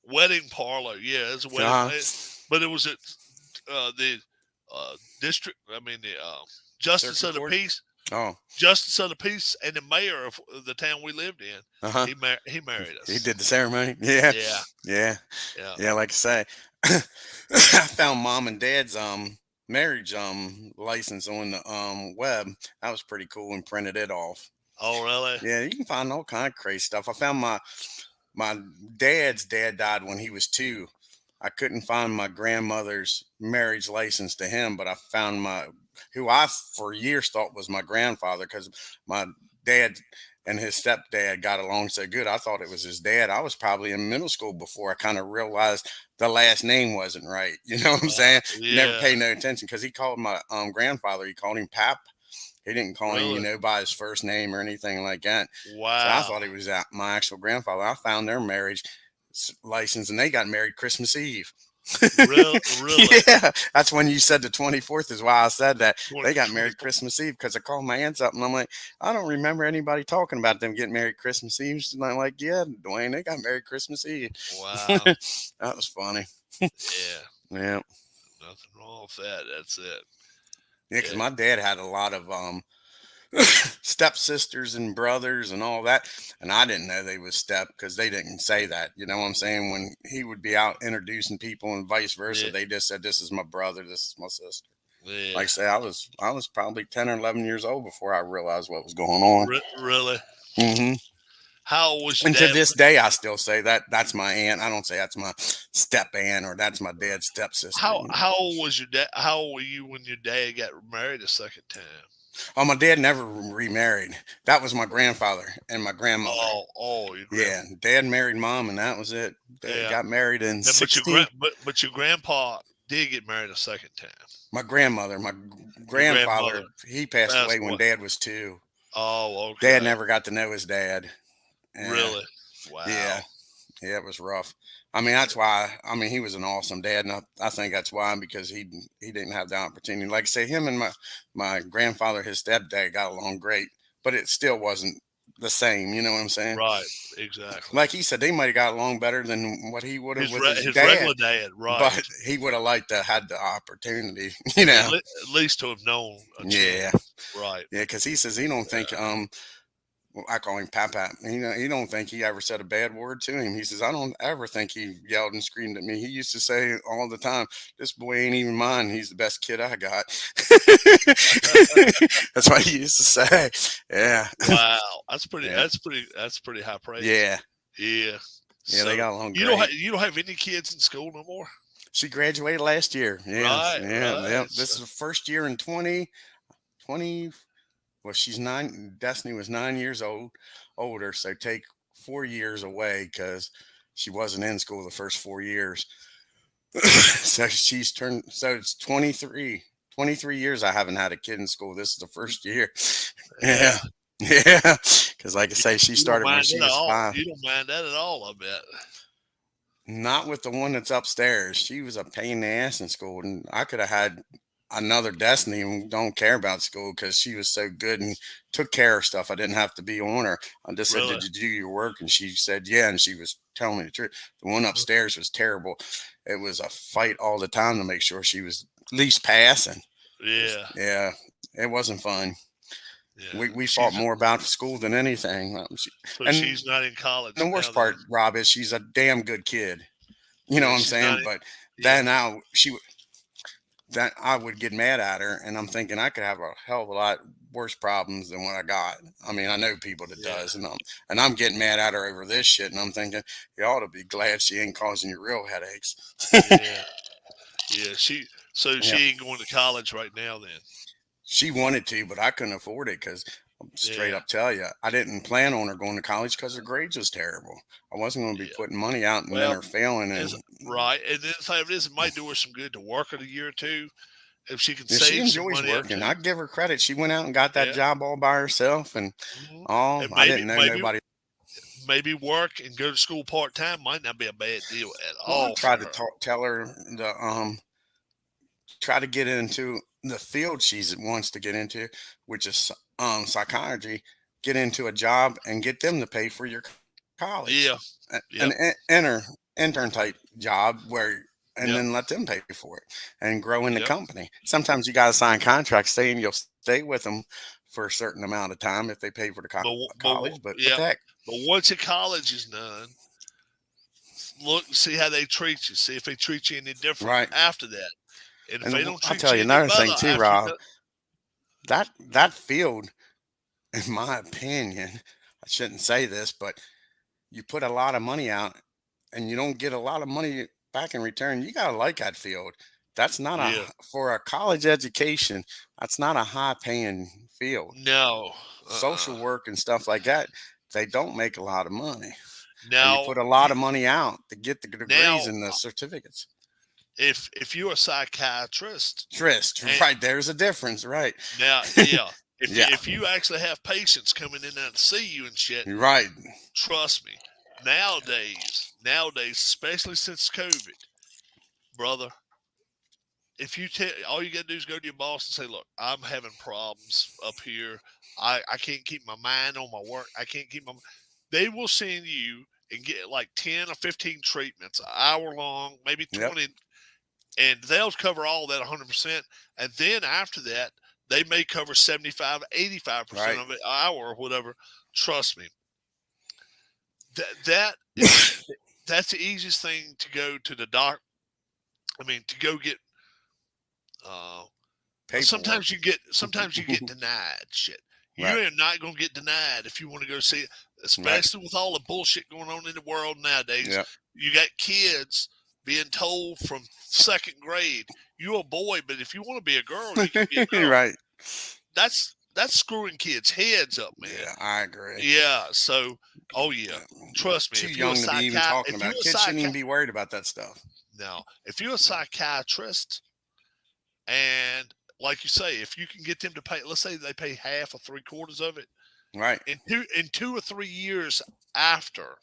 Wedding parlor. Yeah, it's a wedding, Uh-huh. but it was at the district. I mean, the justice Circuit of the court? peace, Oh. justice of the peace, and the mayor of the town we lived in. Uh-huh. He married us. He did the ceremony. Yeah. Yeah, Yeah. yeah. Yeah, like I say. I found Mom and Dad's marriage license on the web. That was pretty cool and printed it off. Oh, really? Yeah, you can find all kind of crazy stuff. I found my dad's dad died when he was 2. I couldn't find my grandmother's marriage license to him, but I found who I for years thought was my grandfather, because my dad and his stepdad got along so good. I thought it was his dad. I was probably in middle school before I kind of realized the last name wasn't right. You know what I'm saying? Never Yeah. paid no attention, because he called my grandfather. He called him Pap. He didn't call him, Really? by his first name or anything like that. So I Wow. thought he was my actual grandfather. I found their marriage license, and they got married Christmas Eve. Really? Yeah, that's when you said the 24th is why I said that. They got 24th. married Christmas Eve, because I called my aunts up and I'm like, I don't remember anybody talking about them getting married Christmas Eve. And I'm like, yeah, Dwayne, they got married Christmas Eve. Wow. That was funny. Yeah. Yeah. Nothing wrong with that. That's it. Yeah, because Yeah. my dad had a lot of stepsisters and brothers and all that, and I didn't know they was step, because they didn't say that. You know what I'm saying? When he would be out introducing people and vice versa, Yeah. they just said, this is my brother, this is my sister. Yeah. Like I say, I was probably 10 or 11 years old before I realized what was going on. Really? Hmm. How old was your And to dad? this day, I still say that's my aunt. I don't say that's my step aunt or that's my dad's stepsister. How old was your dad? How old were you when your dad got married a second time? Oh, my dad never remarried. That was my grandfather and my grandmother. Oh, your Yeah, Dad married Mom, and that was it. They Yeah. got married in But 60. but your grandpa did get married a second time. My grandmother, my grandmother grandfather, he passed passed away when away. Dad was 2. Oh, okay. Dad never got to know his dad. Yeah. Really? Wow. Yeah, it was rough. I mean, that's why. I mean, he was an awesome dad, and I think that's why, because he didn't have the opportunity. Like I say, him and my grandfather, his stepdad, got along great, but it still wasn't the same. You know what I'm saying? Right. Exactly. Like he said, they might have got along better than what he would have with his His dad, regular dad. but Right. he would have liked to had the opportunity. You know? At least to have known a Yeah, chance. Right. yeah. Because he says he don't think well, I call him Papa. He don't think he ever said a bad word to him. He says, I don't ever think he yelled and screamed at me. He used to say all the time, "This boy ain't even mine. He's the best kid I got." That's what he used to say. Yeah, Wow. yeah, That's pretty high praise. yeah, Yeah. yeah. They So got along great. you don't have any kids in school no more. She graduated last year. Yes, Right. yeah, yeah. Right. This So, is the first year in 2020. Well, she's 9. Destiny was 9 years older. So take 4 years away because she wasn't in school the first 4 years. So she's turned. So it's 23. 23 years I haven't had a kid in school. This is the first year. Yeah, yeah. yeah. Because like I You, say, she you don't started when mind she that at was all. 5. You don't mind that at all. I bet. Not with the one that's upstairs. She was a pain in the ass in school, and I could have had another Destiny and don't care about school because she was so good and took care of stuff. I didn't have to be on her. I just said, Really. "Did you do your work?" And she said, "Yeah." And she was telling me the truth. The one upstairs was terrible. It was a fight all the time to make sure she was at least passing. Yeah. Yeah, it wasn't fun. Yeah. We fought more about school than anything. So And she's not in the college now. worst Then. part, Rob, is she's a damn good kid. You know Yeah. what I'm She's not. saying? But Yeah. then now that I would get mad at her, and I'm thinking I could have a hell of a lot worse problems than what I got. I mean, I know people that Yeah. does, and I'm getting mad at her over this shit, and I'm thinking you ought to be glad she ain't causing you real headaches. Yeah. Yeah. So Yeah, she ain't going to college right now. Then. she wanted to, but I couldn't afford it because. Straight Yeah. up tell you, I didn't plan on her going to college because her grades was terrible. I wasn't going to be Yeah. putting money out and then Well, her failing. is And right. And then the thing of it is, it might do her some good to work in a year or two if she can yeah, she save some enjoys money up working. too. I give her credit. She went out and got that Yeah. job all by herself, and Hmm. oh, And I didn't know nobody. maybe work and go to school part time might not be a bad deal at Well, I all for tried to her. tell her the try to get into the field she wants to get into, which is psychiatry. Get into a job and get them to pay for your college, Yeah. an Yep. intern type job where, and Yep. then let them pay for it and grow in the Yep. company. Sometimes you got to sign contracts saying you'll stay with them for a certain amount of time if they pay for the college. But what Yeah. the heck, But once your college is done, look and see how they treat you. See if they treat you any different right? after that. And if And they don't I'll treat tell you you any another better thing too, after you Rob. done, That field, in my opinion, I shouldn't say this, but you put a lot of money out and you don't get a lot of money back in return. You gotta like that field. That's not a yeah. for a college education. That's not a high paying field. No. Uh-uh. Social work and stuff like that. They don't make a lot of money, and you Now put a lot of money out to get the degrees now and the certificates. if you're a psychiatrist Trist, and right? There's a difference, right? now yeah, Yeah, if you actually have patients coming in there to see you and shit, right, trust me, nowadays, especially since COVID, brother, if you tell all you gotta do is go to your boss and say, "Look, I'm having problems up here. I can't keep my mind on my work. I can't keep my." They will send you and get like 10 or 15 treatments, an hour long, maybe yep, 20, and they'll cover all that 100%. And then after that, they may cover 75, 85% right. of it, an hour or whatever. Trust me, that is that's the easiest thing to go to the doc. I mean, to go get. Uh, Paperwork, sometimes you get denied shit. You right, are not gonna get denied if you want to go see it, right, especially with all the bullshit going on in the world nowadays. yep, You got kids being told from second grade, "You're a boy, but if you want to be a girl, you can be a girl." right. That's screwing kids' heads up, man. Yeah, I agree. Yeah. So, oh yeah, Yeah. trust me. Too young to be even talking If you're about. a Kids shouldn't even psychiatrist, be worried about that stuff. no, if you're a psychiatrist and like you say, if you can get them to pay, let's say they pay half or three quarters of it Right, in 2 or 3 years after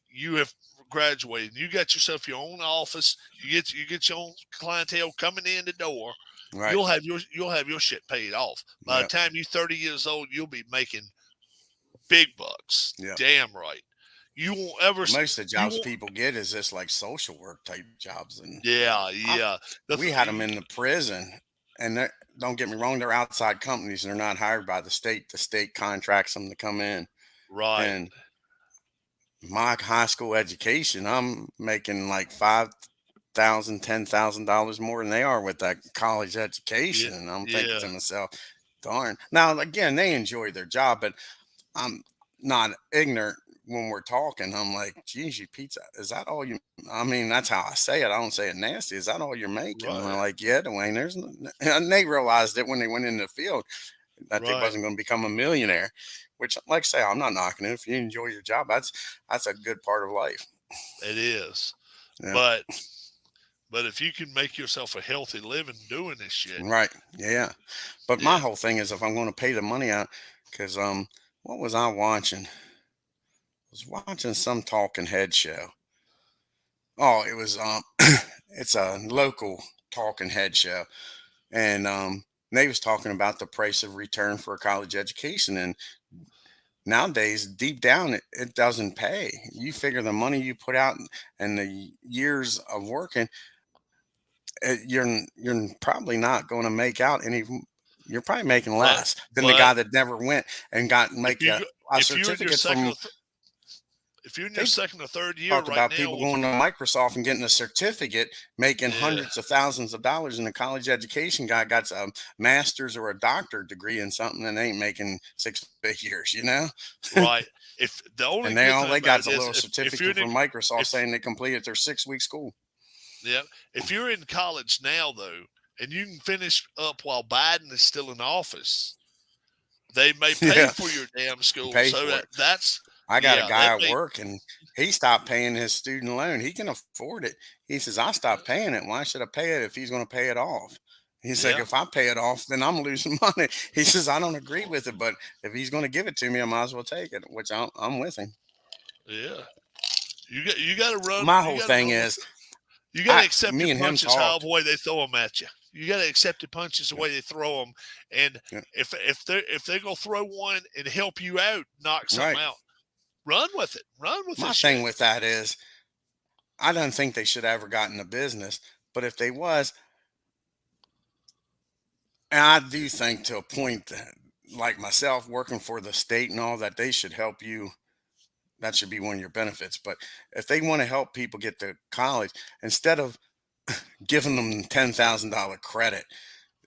you have graduated, you got yourself your own office, you get your own clientele coming in the door. right. You'll have your shit paid off. By the Yep. time you're 30 years old, you'll be making big bucks. Yeah. Damn right. You won't ever. But most of the You jobs won't. people get is just like social work type jobs, and Yeah, I, yeah. we had them in the prison, and don't get me wrong, they're outside companies. They're not hired by the state. The state contracts them to come in, Right. and my high school education, I'm making like $5,000, $10,000 more than they are with that college Yeah, education. And I'm thinking yeah. to myself, darn. Now again, they enjoy their job, but I'm not ignorant when we're talking. I'm like, geez, you pizza, is that all you? I mean, that's how I say it. I don't say it nasty. Is that all you're making? And they're Right. like, yeah, Dwayne. And they realized it when they went in the field that they Right. wasn't going to become a millionaire. Which, like I say, I'm not knocking it. If you enjoy your job, that's a good part of life. It is. Yeah, But if you can make yourself a healthy living doing this shit, right. Yeah, but my yeah. whole thing is if I'm going to pay the money out, because what was I watching? I was watching some talking head show. Oh, it was it's a local talking head show, and they was talking about the price of return for a college education, and nowadays deep down it doesn't pay. You figure the money you put out and the years of working, you're probably not going to make out any. You're probably making But less than the but guy that never went and got if make you a if you're in your certificate from. They second or third year talked right about now people with a going to Microsoft and getting a certificate, making yeah, hundreds of thousands of dollars, and a college education guy got a master's or a doctorate degree in something and ain't making six figures, you know? right. If the only And they good all thing they about got it is a is little if you're certificate in from Microsoft if saying they completed their 6 week school. yeah, if you're in college now though, and you can finish up while Biden is still in office, they may pay Yeah, for your damn school. pay So for it. that's I got a yeah, guy that at may work and he stopped paying his student loan. He can afford it. He says, I stopped paying it. Why should I pay it if he's going to pay it off? He's like, yeah, if I pay it off, then I'm losing money. He says, I don't agree with it, but if he's going to give it to me, I might as well take it, which I'm with him. yeah. You got to run. My You whole got to thing run with. is, You got to accept me your and him punches however talked. way they throw them at you. You got to accept the punches the Yeah, way they throw them. And yeah, if they're gonna throw one and help you out, knock something right. out, run with it. Run with My this thing shit. with that is, I don't think they should ever got into business, but if they was, and I do think to a point that, like myself, working for the state and all that, they should help you. That should be one of your benefits. But if they want to help people get to college, instead of giving them $10,000 credit,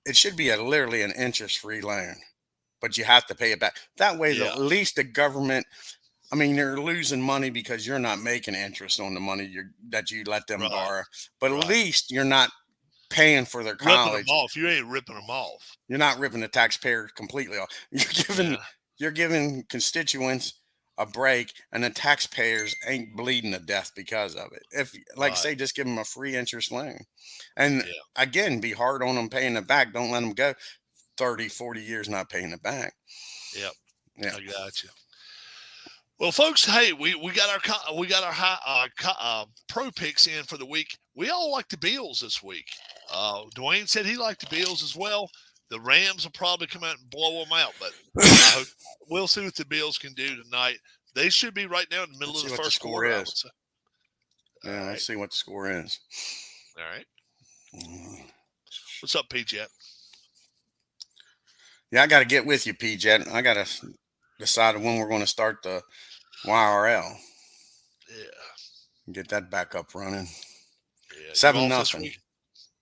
it should be literally an interest-free loan, but you have to pay it back. That way, Yeah. at least the government. I mean, you're losing money because you're not making interest on the money that you let them Right. borrow, but at Right. least you're not paying for their Ripping them college. off. You ain't ripping them off. You're not ripping the taxpayer completely off. Yeah. You're giving constituents a break, and the taxpayers ain't bleeding to death because of it. If, like, Right. say, just give them a free interest loan, and Yeah. again, be hard on them paying it back. Don't let them go 30, 40 years not paying it back. Yep. Yeah, I got you. Well, folks, hey, we got our high, pro picks in for the week. We all like the Bills this week. Dwayne said he liked the Bills as well. The Rams will probably come out and blow them out, but I hope we'll see what the Bills can do tonight. They should be right now in the middle let's of see the what the first score quarter, I would is. say. All Yeah, let's right, see what the score is. all right. Mm. What's up, PJ? Yeah, I got to get with you, PJ. I got to decide when we're going to start the YRL. Yeah, Get that back up running. yeah. You Seven off this nothing. week?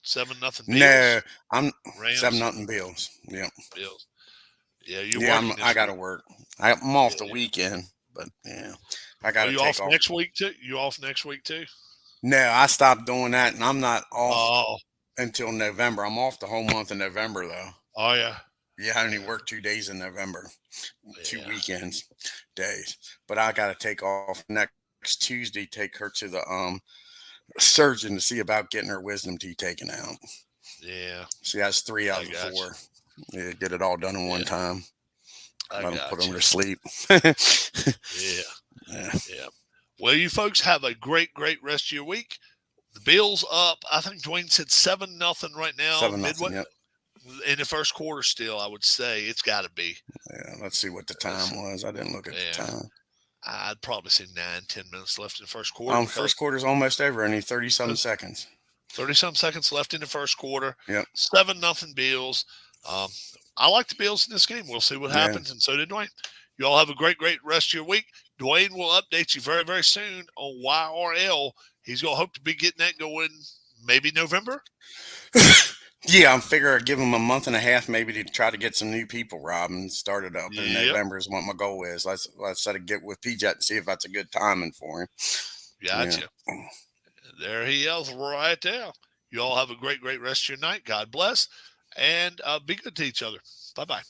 7-0 No, Bills. I'm seven Rams. nothing Bills. Yeah, Bills. Yeah, you're yeah. working I this got to week. work. I'm off the Yeah. weekend, but yeah, I got Are to you take off off. next week too? You off next week too? No, I stopped doing that, and I'm not off Oh, until November. I'm off the whole month of November, though. oh yeah, Yeah, I only work 2 days in November, two yeah, weekends days. But I got to take off next Tuesday. Take her to the surgeon to see about getting her wisdom teeth taken out. yeah. She has three out I of the got you. four. Yeah, get it all done in one Yeah, time. I Let them put got them you. to sleep. Yeah, Yeah. yeah. Well, you folks have a great, great rest of your week. The Bills up. I think Dwayne said 7-0 right now. 7 nothing. Midway. Yep. in the first quarter still, I would say it's got to be. Yeah, let's see what the time That's, was. I didn't look at the yeah, time. I'd probably say 9, 10 minutes left in the first quarter First because quarter's almost over. Only 30 something there's seconds. 30-some seconds left in the first quarter. Yep. 7-0 Bills. Um, I like the Bills in this game. We'll see what Yeah. happens, and so did Dwayne. You all have a great, great rest of your week. Dwayne will update you very, very soon on YRL. He's going to hope to be getting that going maybe November. Yeah, I'm figuring I'd give him a month and a half maybe to try to get some new people, Rob, and start it up in Yep, November is what my goal is. Let's try to get with PJ and see if that's a good timing for him. Yeah. gotcha. There he is right there. You all have a great, great rest of your night. God bless, and be good to each other. Bye-bye.